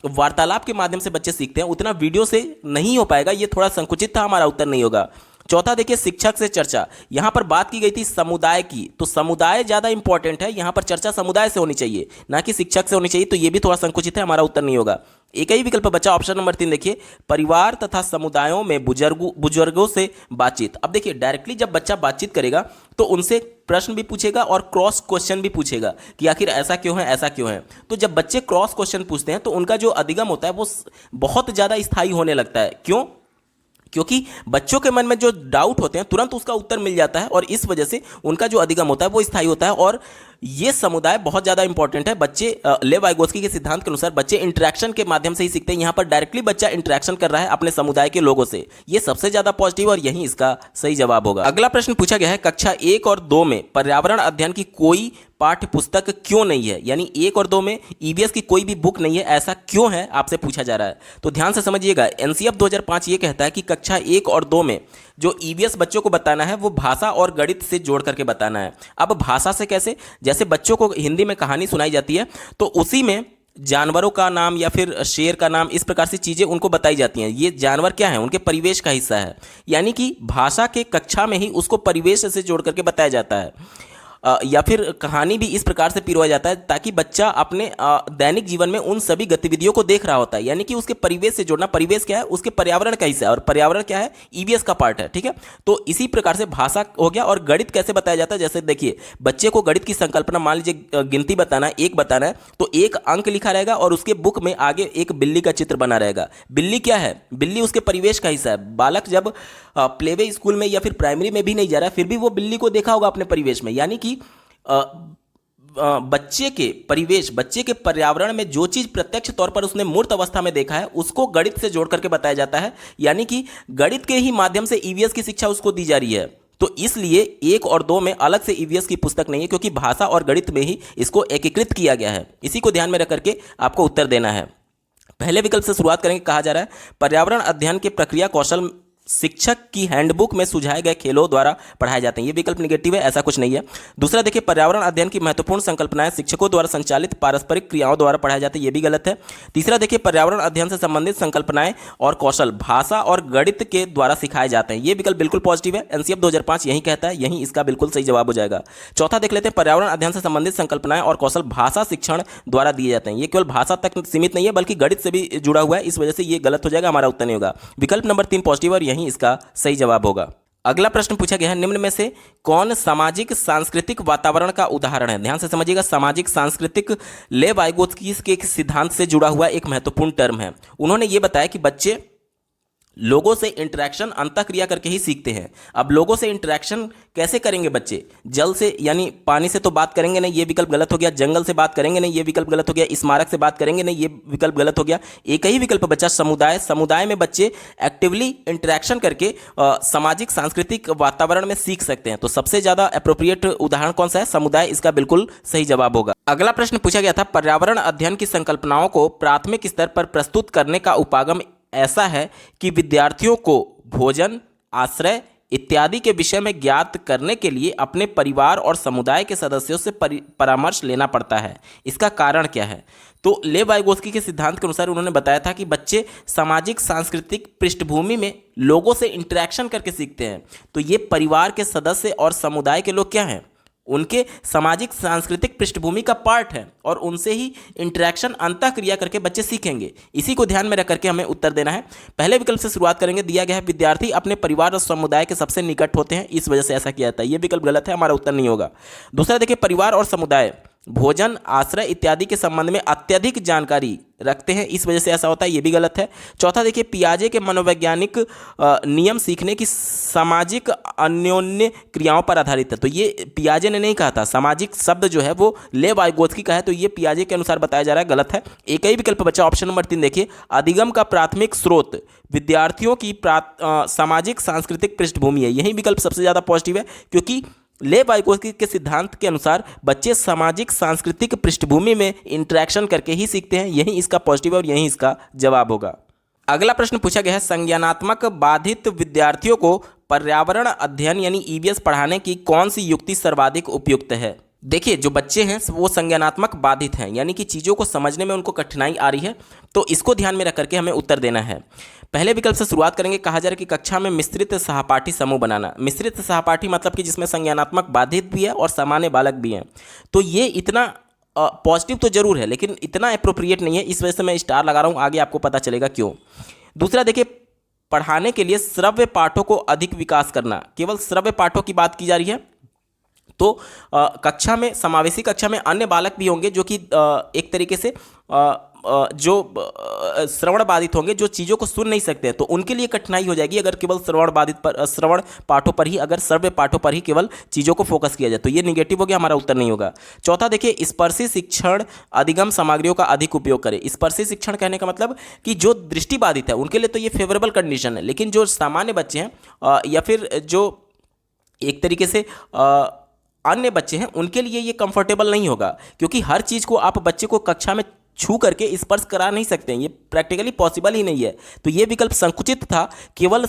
वार्तालाप के माध्यम से बच्चे सीखते हैं उतना वीडियो से नहीं हो पाएगा। ये थोड़ा संकुचित था, हमारा उत्तर नहीं होगा। चौथा देखिए, शिक्षक से चर्चा। यहां पर बात की गई थी समुदाय की, तो समुदाय ज्यादा इंपॉर्टेंट है, यहां पर चर्चा समुदाय से होनी चाहिए ना कि शिक्षक से होनी चाहिए, तो यह भी थोड़ा संकुचित है, हमारा उत्तर नहीं होगा। एक ही विकल्प बचा, ऑप्शन नंबर 3 देखिए, परिवार तथा समुदायों में बुजुर्गों से बातचीत। अब देखिए, डायरेक्टली जब बच्चा बातचीत करेगा तो उनसे प्रश्न भी पूछेगा और क्रॉस क्वेश्चन भी पूछेगा कि आखिर ऐसा क्यों है, ऐसा क्यों है। तो जब बच्चे क्रॉस क्वेश्चन पूछते हैं तो उनका जो अधिगम होता है वो बहुत ज़्यादा स्थायी होने लगता है। क्यों? क्योंकि बच्चों के मन में जो डाउट होते हैं तुरंत उसका उत्तर मिल जाता है, और इस वजह से उनका जो अधिगम होता है वो स्थायी होता है। और ये समुदाय बहुत ज़्यादा इंपॉर्टेंट है। बच्चे लेव वाइगोत्स्की के सिद्धांत के अनुसार बच्चे इंटरेक्शन के माध्यम से ही सीखते हैं। यहाँ पर डायरेक्टली बच्चा इंटरेक्शन कर रहा है अपने समुदाय के लोगों से, ये सबसे ज़्यादा पॉजिटिव और यही इसका सही जवाब होगा। अगला प्रश्न पूछा गया है, कक्षा 1 और 2 में पर्यावरण अध्ययन की कोई पाठ्य पुस्तक क्यों नहीं है। यानी 1 और 2 में ईवीएस की कोई भी बुक नहीं है, ऐसा क्यों है आपसे पूछा जा रहा है। तो ध्यान से समझिएगा, एनसीएफ 2005 ये कहता है कि कक्षा 1 और 2 में जो ईवीएस बच्चों को बताना है वो भाषा और गणित से जोड़ करके बताना है। अब भाषा से कैसे, जैसे बच्चों को हिंदी में कहानी सुनाई जाती है तो उसी में जानवरों का नाम या फिर शेर का नाम, इस प्रकार से चीज़ें उनको बताई जाती हैं। ये जानवर क्या है, उनके परिवेश का हिस्सा है। यानी कि भाषा के कक्षा में ही उसको परिवेश से जोड़ करके बताया जाता है। या फिर कहानी भी इस प्रकार से पिरोया जाता है ताकि बच्चा अपने दैनिक जीवन में उन सभी गतिविधियों को देख रहा होता है। यानी कि उसके परिवेश से जोड़ना। परिवेश क्या है, उसके पर्यावरण का हिस्सा है, और पर्यावरण क्या है, ईवीएस का पार्ट है। ठीक है, तो इसी प्रकार से भाषा हो गया। और गणित कैसे बताया जाता है, जैसे देखिए, बच्चे को गणित की संकल्पना, मान लीजिए गिनती बताना है, 1 बताना है, तो 1 अंक लिखा रहेगा और उसके बुक में आगे एक बिल्ली का चित्र बना रहेगा। बिल्ली क्या है, बिल्ली उसके परिवेश का हिस्सा है। बालक जब प्लेवे स्कूल में या फिर प्राइमरी में भी नहीं जा रहा है, फिर भी वो बिल्ली को देखा होगा अपने परिवेश में। यानी कि बच्चे के परिवेश, बच्चे के पर्यावरण में जो चीज़ प्रत्यक्ष तौर पर उसने मूर्त अवस्था में देखा है उसको गणित से जोड़ करके बताया जाता है। यानी कि गणित के ही माध्यम से ईवीएस की शिक्षा उसको दी जा रही है। तो इसलिए 1 और 2 में अलग से ईवीएस की पुस्तक नहीं है, क्योंकि भाषा और गणित में ही इसको एकीकृत किया गया है। इसी को ध्यान में रख करके आपको उत्तर देना है। पहले विकल्प से शुरुआत करेंगे। कहा जा रहा है, पर्यावरण अध्ययन के प्रक्रिया कौशल शिक्षक की हैंडबुक में सुझाए गए खेलों द्वारा पढ़ाए जाते हैं। ये विकल्प निगेटिव है, ऐसा कुछ नहीं है। दूसरा देखिए, पर्यावरण अध्ययन की महत्वपूर्ण संकल्पनाएं शिक्षकों द्वारा संचालित पारस्परिक क्रियाओं द्वारा पढ़ाए जाते हैं। ये भी गलत है। तीसरा देखिए, पर्यावरण अध्ययन से संबंधित संकल्पनाएं और कौशल भाषा और गणित के द्वारा सिखाए जाते हैं। ये विकल्प बिल्कुल पॉजिटिव है। एनसीएफ 2005 यही कहता है, यही इसका बिल्कुल सही जवाब हो जाएगा। चौथा देख लेते हैं, पर्यावरण अध्ययन से संबंधित संकल्पनाएं और कौशल भाषा शिक्षण द्वारा दिए जाते हैं। ये केवल भाषा तक सीमित नहीं है बल्कि गणित से भी जुड़ा हुआ है, इस वजह से ये गलत हो जाएगा, हमारा उत्तर नहीं होगा। विकल्प नंबर 3 पॉजिटिव और यही इसका सही जवाब होगा। अगला प्रश्न पूछा गया है, निम्न में से कौन सामाजिक सांस्कृतिक वातावरण का उदाहरण है। ध्यान से समझिएगा, सामाजिक सांस्कृतिक लेव वाइगोत्स्की के सिद्धांत से जुड़ा हुआ एक महत्वपूर्ण टर्म है। उन्होंने ये बताया कि बच्चे लोगों से इंटरेक्शन अंतःक्रिया करके ही सीखते हैं। अब लोगों से इंटरेक्शन कैसे करेंगे बच्चे, जल से यानी पानी से तो बात करेंगे नहीं, ये विकल्प गलत हो गया। जंगल से बात करेंगे नहीं, ये विकल्प गलत हो गया। स्मारक से बात करेंगे नहीं, ये विकल्प गलत हो गया। एक ही विकल्प बचा, समुदाय। समुदाय में बच्चे एक्टिवली इंटरेक्शन करके सामाजिक सांस्कृतिक वातावरण में सीख सकते हैं। तो सबसे ज्यादा अप्रोप्रिएट उदाहरण कौन सा है, समुदाय, इसका बिल्कुल सही जवाब होगा। अगला प्रश्न पूछा गया था, पर्यावरण अध्ययन की संकल्पनाओं को प्राथमिक स्तर पर प्रस्तुत करने का उपागम ऐसा है कि विद्यार्थियों को भोजन, आश्रय इत्यादि के विषय में ज्ञात करने के लिए अपने परिवार और समुदाय के सदस्यों से परामर्श लेना पड़ता है। इसका कारण क्या है? तो लेव वाइगोत्स्की के सिद्धांत के अनुसार उन्होंने बताया था कि बच्चे सामाजिक सांस्कृतिक पृष्ठभूमि में लोगों से इंटरेक्शन करके सीखते हैं। तो ये परिवार के सदस्य और समुदाय के लोग क्या हैं? उनके सामाजिक सांस्कृतिक पृष्ठभूमि का पार्ट है और उनसे ही इंटरेक्शन अंतःक्रिया करके बच्चे सीखेंगे। इसी को ध्यान में रख करके हमें उत्तर देना है। पहले विकल्प से शुरुआत करेंगे। दिया गया है विद्यार्थी अपने परिवार और समुदाय के सबसे निकट होते हैं, इस वजह से ऐसा किया जाता है। ये विकल्प गलत है, हमारा उत्तर नहीं होगा। दूसरा देखिए, परिवार और समुदाय भोजन, आश्रय इत्यादि के संबंध में अत्यधिक जानकारी रखते हैं, इस वजह से ऐसा होता है, ये भी गलत है। चौथा देखिए, पियाजे के मनोवैज्ञानिक नियम सीखने की सामाजिक अन्योन्य क्रियाओं पर आधारित है। तो ये पियाजे ने नहीं कहा था, सामाजिक शब्द जो है वो लेव वाइगोत्स्की का है, तो ये पियाजे के अनुसार बताया जा रहा है, गलत है। एक ही विकल्प बचा ऑप्शन नंबर 3 देखिए, अधिगम का प्राथमिक स्रोत विद्यार्थियों की सामाजिक सांस्कृतिक पृष्ठभूमि है। यही विकल्प सबसे ज़्यादा पॉजिटिव है, क्योंकि लेव वाइगोत्स्की के सिद्धांत के अनुसार बच्चे सामाजिक सांस्कृतिक पृष्ठभूमि में इंटरेक्शन करके ही सीखते हैं। यही इसका पॉजिटिव और यही इसका जवाब होगा। अगला प्रश्न पूछा गया है, संज्ञानात्मक बाधित विद्यार्थियों को पर्यावरण अध्ययन यानी ईवीएस पढ़ाने की कौन सी युक्ति सर्वाधिक उपयुक्त है? देखिए, जो बच्चे हैं वो संज्ञानात्मक बाधित हैं, यानी कि चीज़ों को समझने में उनको कठिनाई आ रही है, तो इसको ध्यान में रख करके हमें उत्तर देना है। पहले विकल्प से शुरुआत करेंगे। कहा जा रहा है कि कक्षा में मिश्रित सहपाठी समूह बनाना। मिश्रित सहपाठी मतलब कि जिसमें संज्ञानात्मक बाधित भी है और सामान्य बालक भी हैं। तो ये इतना पॉजिटिव तो जरूर है, लेकिन इतना अप्रोप्रिएट नहीं है, इस वजह से मैं स्टार लगा रहा हूँ। आगे आपको पता चलेगा क्यों। दूसरा देखिए, पढ़ाने के लिए श्रव्य पाठों को अधिक विकास करना। केवल श्रव्य पाठों की बात की जा रही है, तो कक्षा में, समावेशी कक्षा में अन्य बालक भी होंगे जो कि एक तरीके से जो श्रवण बाधित होंगे, जो चीज़ों को सुन नहीं सकते, तो उनके लिए कठिनाई हो जाएगी अगर केवल श्रवण पाठों पर ही, अगर श्रव्य पाठों पर ही केवल चीज़ों को फोकस किया जाए, तो ये निगेटिव हो गया, हमारा उत्तर नहीं होगा। चौथा देखिए, स्पर्शी शिक्षण अधिगम सामग्रियों का अधिक उपयोग करें। स्पर्शी शिक्षण कहने का मतलब कि जो दृष्टि बाधित है उनके लिए तो ये फेवरेबल कंडीशन है, लेकिन जो सामान्य बच्चे हैं या फिर जो एक तरीके से अन्य बच्चे हैं उनके लिए ये कंफर्टेबल नहीं होगा, क्योंकि हर चीज़ को आप बच्चे को कक्षा में छू करके स्पर्श करा नहीं सकते हैं, ये प्रैक्टिकली पॉसिबल ही नहीं है। तो ये विकल्प संकुचित था, केवल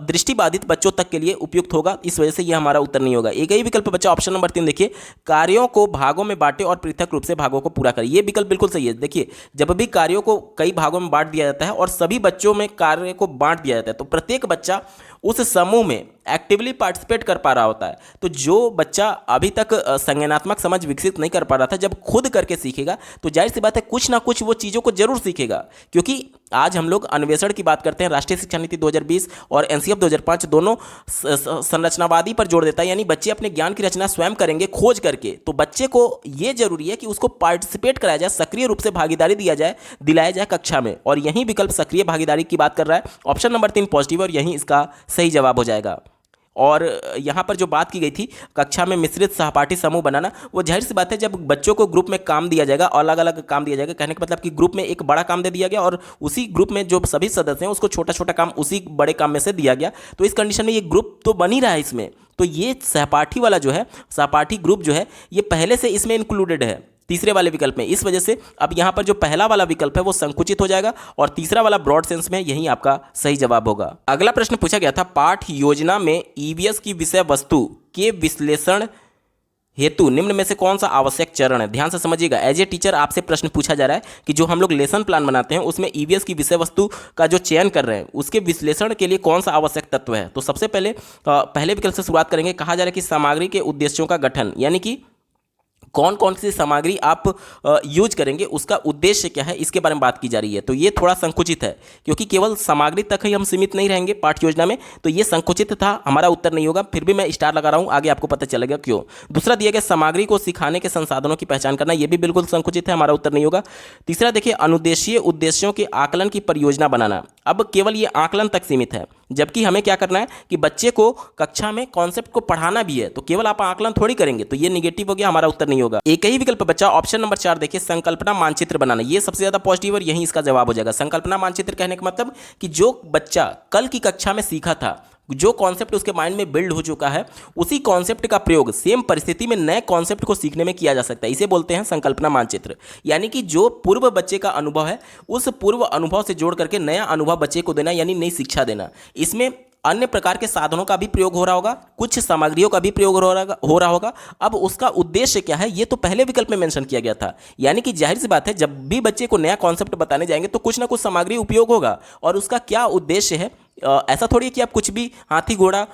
दृष्टिबाधित बच्चों तक के लिए उपयुक्त होगा, इस वजह से ये हमारा उत्तर नहीं होगा। एक ही विकल्प बचा ऑप्शन नंबर 3 देखिए, कार्यों को भागों में बांटे और पृथक रूप से भागों को पूरा करें। ये विकल्प बिल्कुल सही है। देखिए, जब भी कार्यों को कई भागों में बांट दिया जाता है और सभी बच्चों में कार्य को बांट दिया जाता है, तो प्रत्येक बच्चा उस समूह में एक्टिवली पार्टिसिपेट कर पा रहा होता है। तो जो बच्चा अभी तक संज्ञानात्मक समझ विकसित नहीं कर पा रहा था, जब खुद करके सीखेगा तो जाहिर सी बात है कुछ ना कुछ वो चीज़ों को जरूर सीखेगा। क्योंकि आज हम लोग अन्वेषण की बात करते हैं, राष्ट्रीय शिक्षा नीति 2020 और एनसीएफ 2005 दोनों संरचनावादी पर जोर देता है, यानी बच्चे अपने ज्ञान की रचना स्वयं करेंगे खोज करके। तो बच्चे को ये जरूरी है कि उसको पार्टिसिपेट कराया जाए, सक्रिय रूप से भागीदारी दिलाया जाए कक्षा में, और यही विकल्प सक्रिय भागीदारी की बात कर रहा है। ऑप्शन नंबर 3 पॉजिटिव और यही इसका सही जवाब हो जाएगा। और यहाँ पर जो बात की गई थी कक्षा में मिश्रित सहपाठी समूह बनाना, वो जाहिर सी बात है जब बच्चों को ग्रुप में काम दिया जाएगा, अलग अलग काम दिया जाएगा, कहने का मतलब कि ग्रुप में एक बड़ा काम दे दिया गया और उसी ग्रुप में जो सभी सदस्य हैं उसको छोटा छोटा काम उसी बड़े काम में से दिया गया, तो इस कंडीशन में ये ग्रुप तो बन ही रहा है इसमें। तो ये सहपाठी वाला जो है, सहपाठी ग्रुप जो है, ये पहले से इसमें इंक्लूडेड है तीसरे वाले विकल्प में। इस वजह से अब यहाँ पर जो पहला वाला विकल्प है वो संकुचित हो जाएगा और तीसरा वाला ब्रॉड सेंस में, यही आपका सही जवाब होगा। अगला प्रश्न पूछा गया था, पाठ योजना में ईवीएस की विषय वस्तु के विश्लेषण हेतु निम्न में से कौन सा आवश्यक चरण है? ध्यान से समझिएगा, एज ए टीचर आपसे प्रश्न पूछा जा रहा है कि जो हम लोग लेसन प्लान बनाते हैं उसमें ईवीएस की विषय वस्तु का जो चयन कर रहे हैं उसके विश्लेषण के लिए कौन सा आवश्यक तत्व है? तो सबसे पहले विकल्प से शुरुआत करेंगे। कहा जा रहा है कि सामग्री के उद्देश्यों का गठन, यानी कि कौन कौन सी सामग्री आप यूज करेंगे, उसका उद्देश्य क्या है, इसके बारे में बात की जा रही है। तो ये थोड़ा संकुचित है, क्योंकि केवल सामग्री तक ही हम सीमित नहीं रहेंगे पाठ्य योजना में, तो ये संकुचित था, हमारा उत्तर नहीं होगा। फिर भी मैं स्टार लगा रहा हूँ, आगे आपको पता चलेगा क्यों। दूसरा दिया गया सामग्री को सिखाने के संसाधनों की पहचान करना, ये भी बिल्कुल संकुचित है, हमारा उत्तर नहीं होगा। तीसरा देखिए, अनुदेशीय उद्देश्यों के आकलन की परियोजना बनाना, अब केवल ये आकलन तक सीमित है, जबकि हमें क्या करना है कि बच्चे को कक्षा में कॉन्सेप्ट को पढ़ाना भी है, तो केवल आप आकलन थोड़ी करेंगे, तो ये निगेटिव हो गया, हमारा उत्तर नहीं होगा। एक ही विकल्प बचा ऑप्शन नंबर 4 देखिए, संकल्पना मानचित्र बनाना, ये सबसे ज्यादा पॉजिटिव और यही इसका जवाब हो जाएगा। संकल्पना मानचित्र कहने का मतलब कि जो बच्चा कल की कक्षा में सीखा था, जो कॉन्सेप्ट उसके माइंड में बिल्ड हो चुका है, उसी कॉन्सेप्ट का प्रयोग सेम परिस्थिति में नए कॉन्सेप्ट को सीखने में किया जा सकता है, इसे बोलते हैं संकल्पना मानचित्र। यानी कि जो पूर्व बच्चे का अनुभव है उस पूर्व अनुभव से जोड़ करके नया अनुभव बच्चे को देना, यानी नई शिक्षा देना। इसमें अन्य प्रकार के साधनों का भी प्रयोग हो रहा होगा, कुछ सामग्रियों का भी प्रयोग हो रहा होगा। अब उसका उद्देश्य क्या है, ये तो पहले विकल्प में मेंशन किया गया था। यानी कि जाहिर सी बात है, जब भी बच्चे को नया कॉन्सेप्ट बताने जाएंगे तो कुछ ना कुछ सामग्री उपयोग होगा, और उसका क्या उद्देश्य है। ऐसा थोड़ी है कि आप कुछ भी हाथी घोड़ा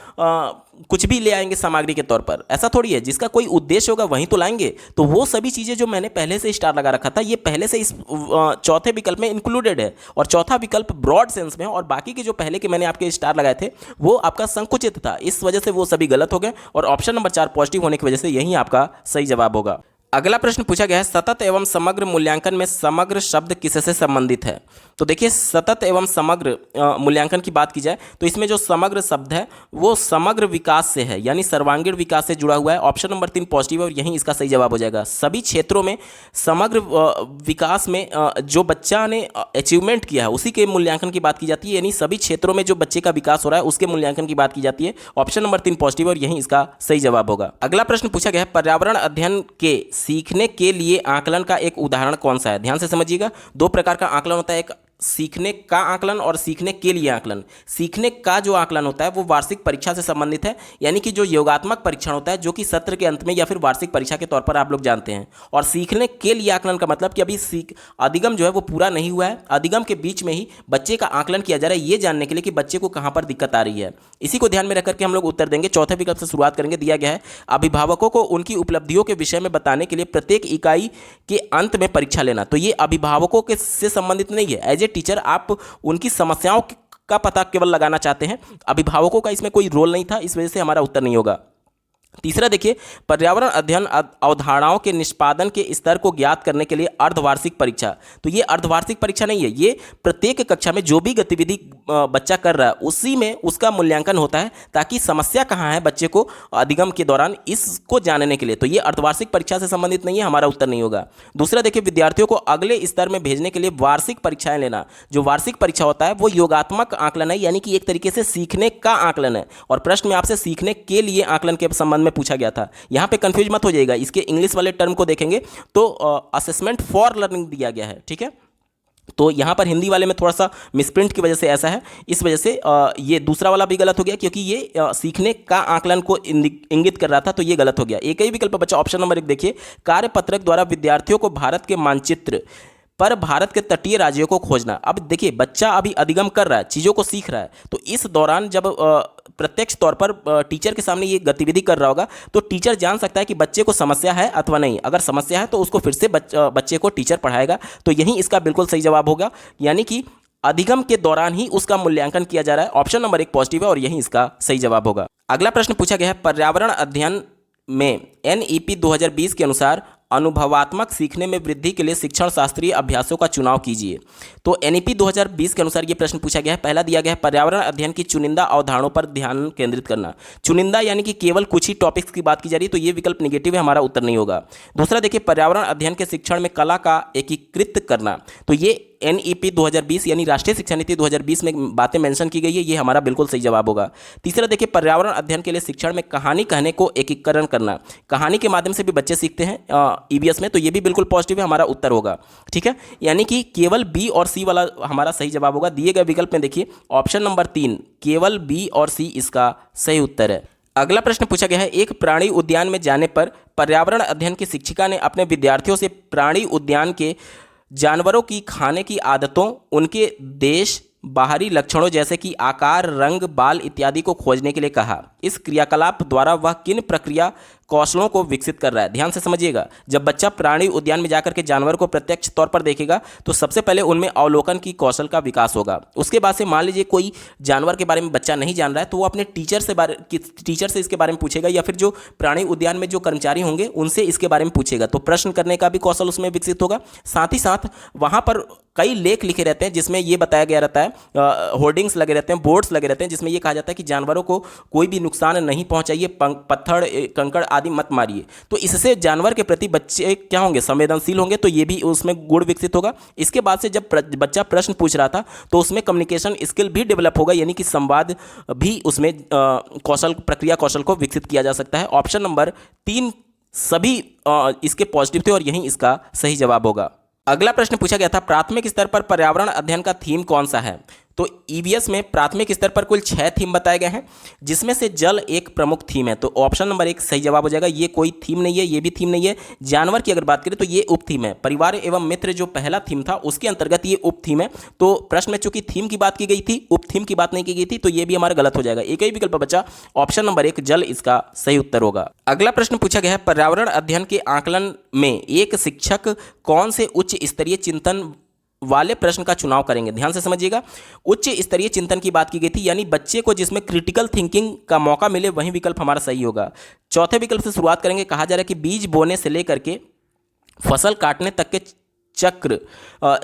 कुछ भी ले आएंगे सामग्री के तौर पर, ऐसा थोड़ी है। जिसका कोई उद्देश्य होगा वहीं तो लाएंगे। तो वो सभी चीज़ें जो मैंने पहले से स्टार लगा रखा था, ये पहले से इस चौथे विकल्प में इंक्लूडेड है, और चौथा विकल्प ब्रॉड सेंस में, और बाकी के जो पहले के मैंने आपके स्टार लगाए थे वो आपका संकुचित था, इस वजह से वो सभी गलत हो गए, और ऑप्शन नंबर 4 पॉजिटिव होने की वजह से यही आपका सही जवाब होगा। अगला प्रश्न पूछा गया है, सतत एवं समग्र मूल्यांकन में समग्र शब्द किससे संबंधित है। तो देखिए, सतत एवं समग्र मूल्यांकन की बात की जाए तो इसमें जो समग्र शब्द है वो समग्र विकास से है, यानी सर्वांगीण विकास से जुड़ा हुआ है। ऑप्शन नंबर 3 पॉजिटिव है और यही इसका सही जवाब हो जाएगा। सभी क्षेत्रों में समग्र विकास में जो बच्चा ने अचीवमेंट किया है उसी के मूल्यांकन की बात की जाती है, यानी सभी क्षेत्रों में जो बच्चे का विकास हो रहा है उसके मूल्यांकन की बात की जाती है। ऑप्शन नंबर 3 पॉजिटिव है और यही इसका सही जवाब होगा। अगला प्रश्न पूछा गया है, पर्यावरण अध्ययन के सीखने के लिए आकलन का एक उदाहरण कौन सा है। ध्यान से समझिएगा, दो प्रकार का आकलन होता है, एक सीखने का आकलन और सीखने के लिए आकलन। सीखने का जो आकलन होता है वो वार्षिक परीक्षा से संबंधित है, यानी कि जो योगात्मक परीक्षण होता है जो कि सत्र के अंत में या फिर वार्षिक परीक्षा के तौर पर आप लोग जानते हैं। और सीखने के लिए आकलन का मतलब कि अभी अधिगम जो है वो पूरा नहीं हुआ है, अधिगम के बीच में ही बच्चे का आकलन किया जा रहा है, ये जानने के लिए कि बच्चे को कहाँ पर दिक्कत आ रही है। इसी को ध्यान में रख करके हम लोग उत्तर देंगे। चौथे विकल्प से शुरुआत करेंगे। दिया गया है, अभिभावकों को उनकी उपलब्धियों के विषय में बताने के लिए प्रत्येक इकाई के अंत में परीक्षा लेना। तो ये अभिभावकों के से संबंधित नहीं है। एज ए टीचर आप उनकी समस्याओं का पता केवल लगाना चाहते हैं, अभिभावकों का इसमें कोई रोल नहीं था, इस वजह से हमारा उत्तर नहीं होगा। तीसरा देखिए, पर्यावरण अध्ययन अवधारणाओं के निष्पादन के स्तर को ज्ञात करने के लिए अर्धवार्षिक परीक्षा। तो ये अर्धवार्षिक परीक्षा नहीं है, ये प्रत्येक कक्षा में जो भी गतिविधि बच्चा कर रहा है उसी में उसका मूल्यांकन होता है, ताकि समस्या कहाँ है बच्चे को अधिगम के दौरान इसको जानने के लिए। तो ये अर्धवार्षिक परीक्षा से संबंधित नहीं है, हमारा उत्तर नहीं होगा। दूसरा देखिए, विद्यार्थियों को अगले स्तर में भेजने के लिए वार्षिक परीक्षाएं लेना। जो वार्षिक परीक्षा होता है वो योगात्मक आकलन है, यानी कि एक तरीके से सीखने का आकलन है, और प्रश्न में आपसे सीखने के लिए आकलन के संबंध में पूछा गया था। यहां पे कंफ्यूज मत हो जाइएगा, इसके इंग्लिश वाले टर्म को देखेंगे तो असेसमेंट फॉर लर्निंग दिया गया है, ठीक है। तो यहां पर हिंदी वाले में थोड़ा सा मिसप्रिंट की वजह से ऐसा है, इस वजह से ये दूसरा वाला भी गलत हो गया, क्योंकि ये सीखने का आकलन को इंगित कर रहा था, तो ये गलत हो गया। एक ही विकल्प बचा, ऑप्शन नंबर 1 देखिए, कार्यपत्रक द्वारा विद्यार्थियों को भारत के मानचित्र पर भारत के तटीय राज्यों को खोजना। अब देखिए, बच्चा अभी अधिगम कर रहा है, चीज़ों को सीख रहा है, तो इस दौरान जब प्रत्यक्ष तौर पर टीचर के सामने ये गतिविधि कर रहा होगा तो टीचर जान सकता है कि बच्चे को समस्या है अथवा नहीं। अगर समस्या है तो उसको फिर से बच्चे को टीचर पढ़ाएगा। तो यही इसका बिल्कुल सही जवाब होगा, यानी कि अधिगम के दौरान ही उसका मूल्यांकन किया जा रहा है। ऑप्शन नंबर 1 पॉजिटिव है और यही इसका सही जवाब होगा। अगला प्रश्न पूछा गया है, पर्यावरण अध्ययन में NEP 2020 के अनुसार अनुभवात्मक सीखने में वृद्धि के लिए शिक्षण शास्त्रीय अभ्यासों का चुनाव कीजिए। तो NEP 2020 के अनुसार ये प्रश्न पूछा गया है। पहला दिया गया है, पर्यावरण अध्ययन की चुनिंदा अवधारणाओं पर ध्यान केंद्रित करना। चुनिंदा यानी कि केवल कुछ ही टॉपिक्स की बात की जा रही है, तो ये विकल्प निगेटिव है, हमारा उत्तर नहीं होगा। दूसरा देखिए, पर्यावरण अध्ययन के शिक्षण में कला का एकीकृत करना। तो ये NEP 2020 यानी राष्ट्रीय शिक्षा नीति 2020 में बातें मेंशन की गई है, ये हमारा बिल्कुल सही जवाब होगा। तीसरा देखिए, पर्यावरण अध्ययन के लिए शिक्षण में कहानी कहने को एकीकरण करना। कहानी के माध्यम से भी बच्चे सीखते हैं EVS में, तो ये भी बिल्कुल पॉजिटिव है, हमारा उत्तर होगा, ठीक है। यानी कि केवल B और C वाला हमारा सही जवाब होगा। दिए गए विकल्प में देखिए, ऑप्शन नंबर 3 केवल B और C इसका सही उत्तर है। अगला प्रश्न पूछा गया है, एक प्राणी उद्यान में जाने पर पर्यावरण अध्ययन की शिक्षिका ने अपने विद्यार्थियों से प्राणी उद्यान के जानवरों की खाने की आदतों, उनके देश, बाहरी लक्षणों जैसे कि आकार, रंग, बाल इत्यादि को खोजने के लिए कहा। इस क्रियाकलाप द्वारा वह किन प्रक्रिया कौशलों को विकसित कर रहा है। ध्यान से समझिएगा, जब बच्चा प्राणी उद्यान में जाकर के जानवर को प्रत्यक्ष तौर पर देखेगा तो सबसे पहले उनमें अवलोकन की कौशल का विकास होगा। उसके बाद से मान लीजिए कोई जानवर के बारे में बच्चा नहीं जान रहा है तो वो अपने टीचर से इसके बारे में पूछेगा, या फिर जो प्राणी उद्यान में जो कर्मचारी होंगे उनसे इसके बारे में पूछेगा, तो प्रश्न करने का भी कौशल उसमें विकसित होगा। साथ ही साथ वहाँ पर कई लेख लिखे रहते हैं जिसमें ये बताया गया रहता है, होर्डिंग्स लगे रहते हैं, बोर्ड्स लगे रहते हैं जिसमें ये कहा जाता है कि जानवरों को कोई भी नुकसान नहीं पहुंचाइए, पत्थर कंकड़ आदि मत मारिए। तो इससे जानवर के प्रति बच्चे क्या होंगे, संवेदनशील होंगे, तो ये भी उसमें गुण विकसित होगा। इसके बाद से जब बच्चा प्रश्न पूछ रहा था तो उसमें कम्युनिकेशन स्किल भी डेवलप होगा, यानी कि संवाद भी उसमें प्रक्रिया कौशल को विकसित किया जा सकता है। ऑप्शन नंबर 3 सभी इसके पॉजिटिव थे और यही इसका सही जवाब होगा। अगला प्रश्न पूछा गया था, प्राथमिक स्तर पर पर्यावरण अध्ययन का थीम कौन सा है। तो तो ईवीएस में प्राथमिक स्तर पर कुल 6 थीम बताए गए हैं, जिसमें से जल एक प्रमुख थीम है। तो ऑप्शन नंबर 1 सही जवाब हो जाएगा। ये कोई थीम नहीं है, ये भी थीम नहीं है। जानवर की अगर बात करें तो ये उप थीम है। परिवार एवं मित्र जो पहला थीम था उसके अंतर्गत ये उप थीम है। तो प्रश्न में चूंकि थीम की बात की गई थी, उप थीम की बात नहीं की गई थी, तो ये भी हमारा गलत हो जाएगा। एक ही विकल्प बचा, ऑप्शन नंबर 1 जल इसका सही उत्तर होगा। अगला प्रश्न पूछा गया है, पर्यावरण अध्ययन के आकलन में एक शिक्षक कौन से उच्च स्तरीय चिंतन वाले प्रश्न का चुनाव करेंगे। ध्यान से समझिएगा, उच्च स्तरीय चिंतन की बात की गई थी, यानी बच्चे को जिसमें क्रिटिकल थिंकिंग का मौका मिले वही विकल्प हमारा सही होगा। चौथे विकल्प से शुरुआत करेंगे। कहा जा रहा है कि बीज बोने से लेकर के फसल काटने तक के चक्र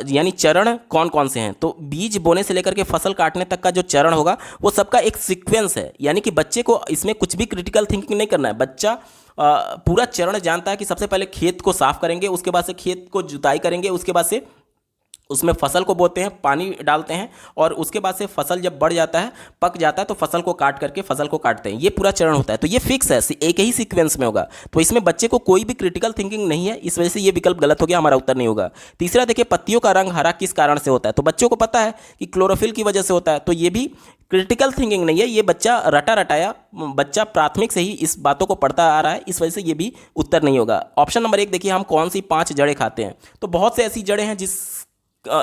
यानी चरण कौन कौन से हैं। तो बीज बोने से लेकर के फसल काटने तक का जो चरण होगा वो सबका एक सीक्वेंस है, यानी कि बच्चे को इसमें कुछ भी क्रिटिकल थिंकिंग नहीं करना है। बच्चा पूरा चरण जानता है कि सबसे पहले खेत को साफ करेंगे, उसके बाद से खेत को जुताई करेंगे, उसके बाद से उसमें फसल को बोते हैं, पानी डालते हैं, और उसके बाद से फसल जब बढ़ जाता है, पक जाता है, तो फसल को काट करके फसल को काटते हैं। ये पूरा चरण होता है। तो ये फिक्स है, एक ही सीक्वेंस में होगा। तो इसमें बच्चे को कोई भी क्रिटिकल थिंकिंग नहीं है, इस वजह से ये विकल्प गलत हो गया, हमारा उत्तर नहीं होगा। तीसरा देखिए, पत्तियों का रंग हरा किस कारण से होता है। तो बच्चों को पता है कि क्लोरोफिल की वजह से होता है। तो ये भी क्रिटिकल थिंकिंग नहीं है, ये बच्चा रटा रटाया, बच्चा प्राथमिक से ही इस बातों को पढ़ता आ रहा है, इस वजह से ये भी उत्तर नहीं होगा। ऑप्शन नंबर 1 देखिए, हम कौन सी 5 जड़ें खाते हैं। तो बहुत से ऐसी जड़ें हैं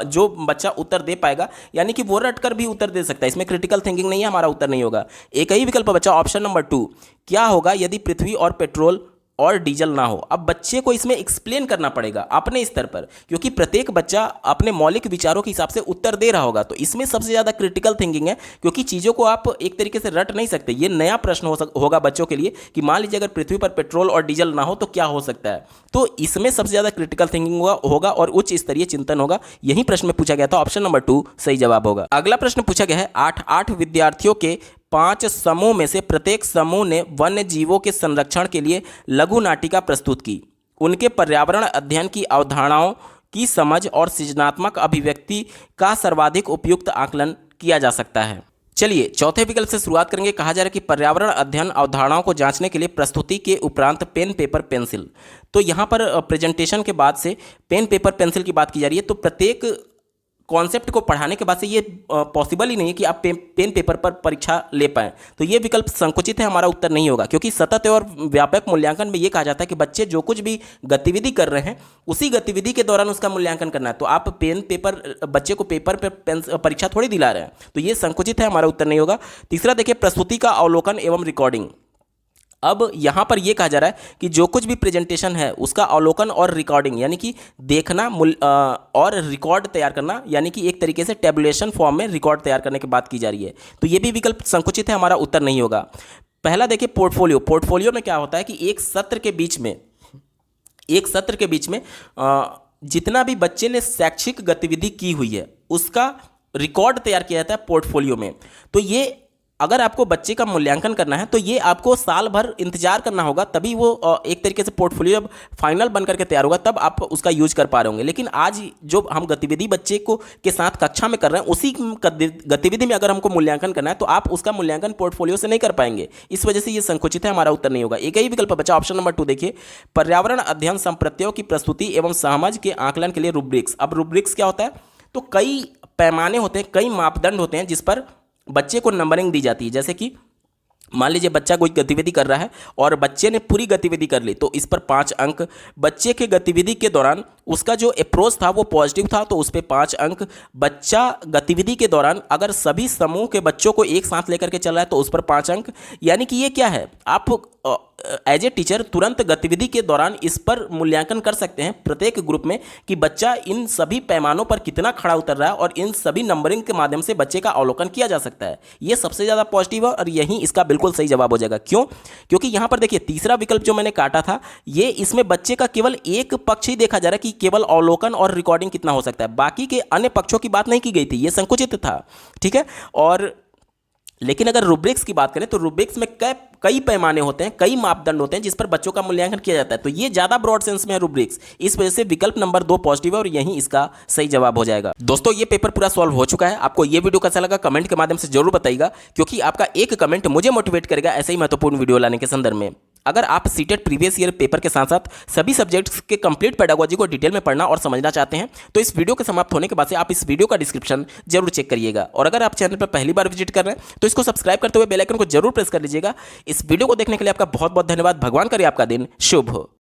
जो बच्चा उत्तर दे पाएगा, यानी कि वो रट कर भी उत्तर दे सकता है। इसमें क्रिटिकल थिंकिंग नहीं है, हमारा उत्तर नहीं होगा। एक ही विकल्प बचा, ऑप्शन नंबर 2। क्या होगा यदि पृथ्वी और पेट्रोल और डीजल ना हो। अब बच्चे को इसमें एक्सप्लेन करना पड़ेगा अपने स्तर पर, क्योंकि प्रत्येक बच्चा अपने मौलिक विचारों के हिसाब से उत्तर दे रहा होगा। तो इसमें सबसे ज़्यादा क्रिटिकल थिंकिंग है, क्योंकि चीज़ों को आप एक तरीके से रट नहीं सकते। ये नया प्रश्न होगा बच्चों के लिए कि मान लीजिए अगर पृथ्वी पर पेट्रोल और डीजल ना हो तो क्या हो सकता है। तो इसमें सबसे ज़्यादा क्रिटिकल थिंकिंग होगा और उच्च स्तरीय चिंतन होगा। यही प्रश्न में पूछा गया था, ऑप्शन नंबर 2 सही जवाब होगा। अगला प्रश्न पूछा गया है, 8 विद्यार्थियों के 5 समूह में से प्रत्येक समूह ने वन्य जीवों के संरक्षण के लिए लघु नाटिका प्रस्तुत की। उनके पर्यावरण अध्ययन की अवधारणाओं की समझ और सृजनात्मक अभिव्यक्ति का सर्वाधिक उपयुक्त आकलन किया जा सकता है। चलिए चौथे विकल्प से शुरुआत करेंगे। कहा जा रहा है कि पर्यावरण अध्ययन अवधारणाओं को जांचने के लिए प्रस्तुति के उपरांत पेन पेपर पेंसिल। तो यहाँ पर प्रेजेंटेशन के बाद से पेन पेपर पेंसिल की बात की जा रही है। तो प्रत्येक कॉन्सेप्ट को पढ़ाने के बाद से ये पॉसिबल ही नहीं है कि आप पेन पेपर पर परीक्षा ले पाएँ। तो ये विकल्प संकुचित है, हमारा उत्तर नहीं होगा, क्योंकि सतत और व्यापक मूल्यांकन में ये कहा जाता है कि बच्चे जो कुछ भी गतिविधि कर रहे हैं उसी गतिविधि के दौरान उसका मूल्यांकन करना है। तो आप पेन पेपर बच्चे को पेपर पर परीक्षा थोड़ी दिला रहे हैं, तो ये संकुचित है, हमारा उत्तर नहीं होगा। तीसरा देखिए, प्रस्तुति का अवलोकन एवं रिकॉर्डिंग। अब यहाँ पर यह कहा जा रहा है कि जो कुछ भी प्रेजेंटेशन है उसका अवलोकन और रिकॉर्डिंग, यानी कि देखना और रिकॉर्ड तैयार करना, यानी कि एक तरीके से टेबुलेशन फॉर्म में रिकॉर्ड तैयार करने की बात की जा रही है। तो ये भी विकल्प संकुचित है, हमारा उत्तर नहीं होगा। पहला देखिए, पोर्टफोलियो। पोर्टफोलियो में क्या होता है कि एक सत्र के बीच में जितना भी बच्चे ने शैक्षिक गतिविधि की हुई है उसका रिकॉर्ड तैयार किया जाता है पोर्टफोलियो में। तो ये अगर आपको बच्चे का मूल्यांकन करना है तो ये आपको साल भर इंतजार करना होगा, तभी वो एक तरीके से पोर्टफोलियो जब फाइनल बन करके तैयार होगा तब आप उसका यूज कर पा रहे होंगे। लेकिन आज जो हम गतिविधि बच्चे को के साथ कक्षा में कर रहे हैं उसी गतिविधि में अगर हमको मूल्यांकन करना है तो आप उसका मूल्यांकन पोर्टफोलियो से नहीं कर पाएंगे। इस वजह से ये संकुचित है, हमारा उत्तर नहीं होगा। एक ही विकल्प बचा, ऑप्शन नंबर 2 देखिए, पर्यावरण अध्ययन संप्रत्ययों की प्रस्तुति एवं समझ के आकलन के लिए रूब्रिक्स। अब रूब्रिक्स क्या होता है, तो कई पैमाने होते हैं, कई मापदंड होते हैं जिस पर बच्चे को नंबरिंग दी जाती है। जैसे कि मान लीजिए बच्चा कोई गतिविधि कर रहा है और बच्चे ने पूरी गतिविधि कर ली तो इस पर 5 अंक। बच्चे के गतिविधि के दौरान उसका जो अप्रोच था वो पॉजिटिव था तो उस पर 5 अंक। बच्चा गतिविधि के दौरान अगर सभी समूह के बच्चों को एक साथ लेकर के चल रहा है तो उस पर 5 अंक। यानी कि ये क्या है, आप एज ए टीचर तुरंत गतिविधि के दौरान इस पर मूल्यांकन कर सकते हैं प्रत्येक ग्रुप में कि बच्चा इन सभी पैमानों पर कितना खड़ा उतर रहा है, और इन सभी नंबरिंग के माध्यम से बच्चे का अवलोकन किया जा सकता है। ये सबसे ज़्यादा पॉजिटिव है और यही इसका बिल्कुल सही जवाब हो जाएगा। क्यों? क्योंकि यहाँ पर देखिए तीसरा विकल्प जो मैंने काटा था ये इसमें बच्चे का केवल एक पक्ष ही देखा जा रहा है कि केवल अवलोकन और रिकॉर्डिंग कितना हो सकता है, बाकी के अन्य पक्षों की बात नहीं की गई थी, ये संकुचित था। ठीक है, और लेकिन अगर रूब्रिक्स की बात करें तो रूब्रिक्स में कई पैमाने होते हैं, कई मापदंड होते हैं जिस पर बच्चों का मूल्यांकन किया जाता है। तो ये ज्यादा ब्रॉड सेंस में है रूब्रिक्स, इस वजह से विकल्प नंबर 2 पॉजिटिव है और यही इसका सही जवाब हो जाएगा। दोस्तों ये पेपर पूरा सॉल्व हो चुका है। आपको ये वीडियो कैसा लगा कमेंट के माध्यम से जरूर बताइएगा, क्योंकि आपका एक कमेंट मुझे मोटिवेट करेगा ऐसे ही महत्वपूर्ण वीडियो लाने के संदर्भ में। अगर आप सीटेट प्रीवियस ईयर पेपर के साथ साथ सभी सब्जेक्ट्स के कंप्लीट पेडागोजी को डिटेल में पढ़ना और समझना चाहते हैं तो इस वीडियो के समाप्त होने के बाद से आप इस वीडियो का डिस्क्रिप्शन जरूर चेक करिएगा। और अगर आप चैनल पर पहली बार विजिट कर रहे हैं तो इसको सब्सक्राइब करते हुए बेल आइकन को जरूर प्रेस कर लीजिएगा। इस वीडियो को देखने के लिए आपका बहुत बहुत धन्यवाद। भगवान करे आपका दिन शुभ हो।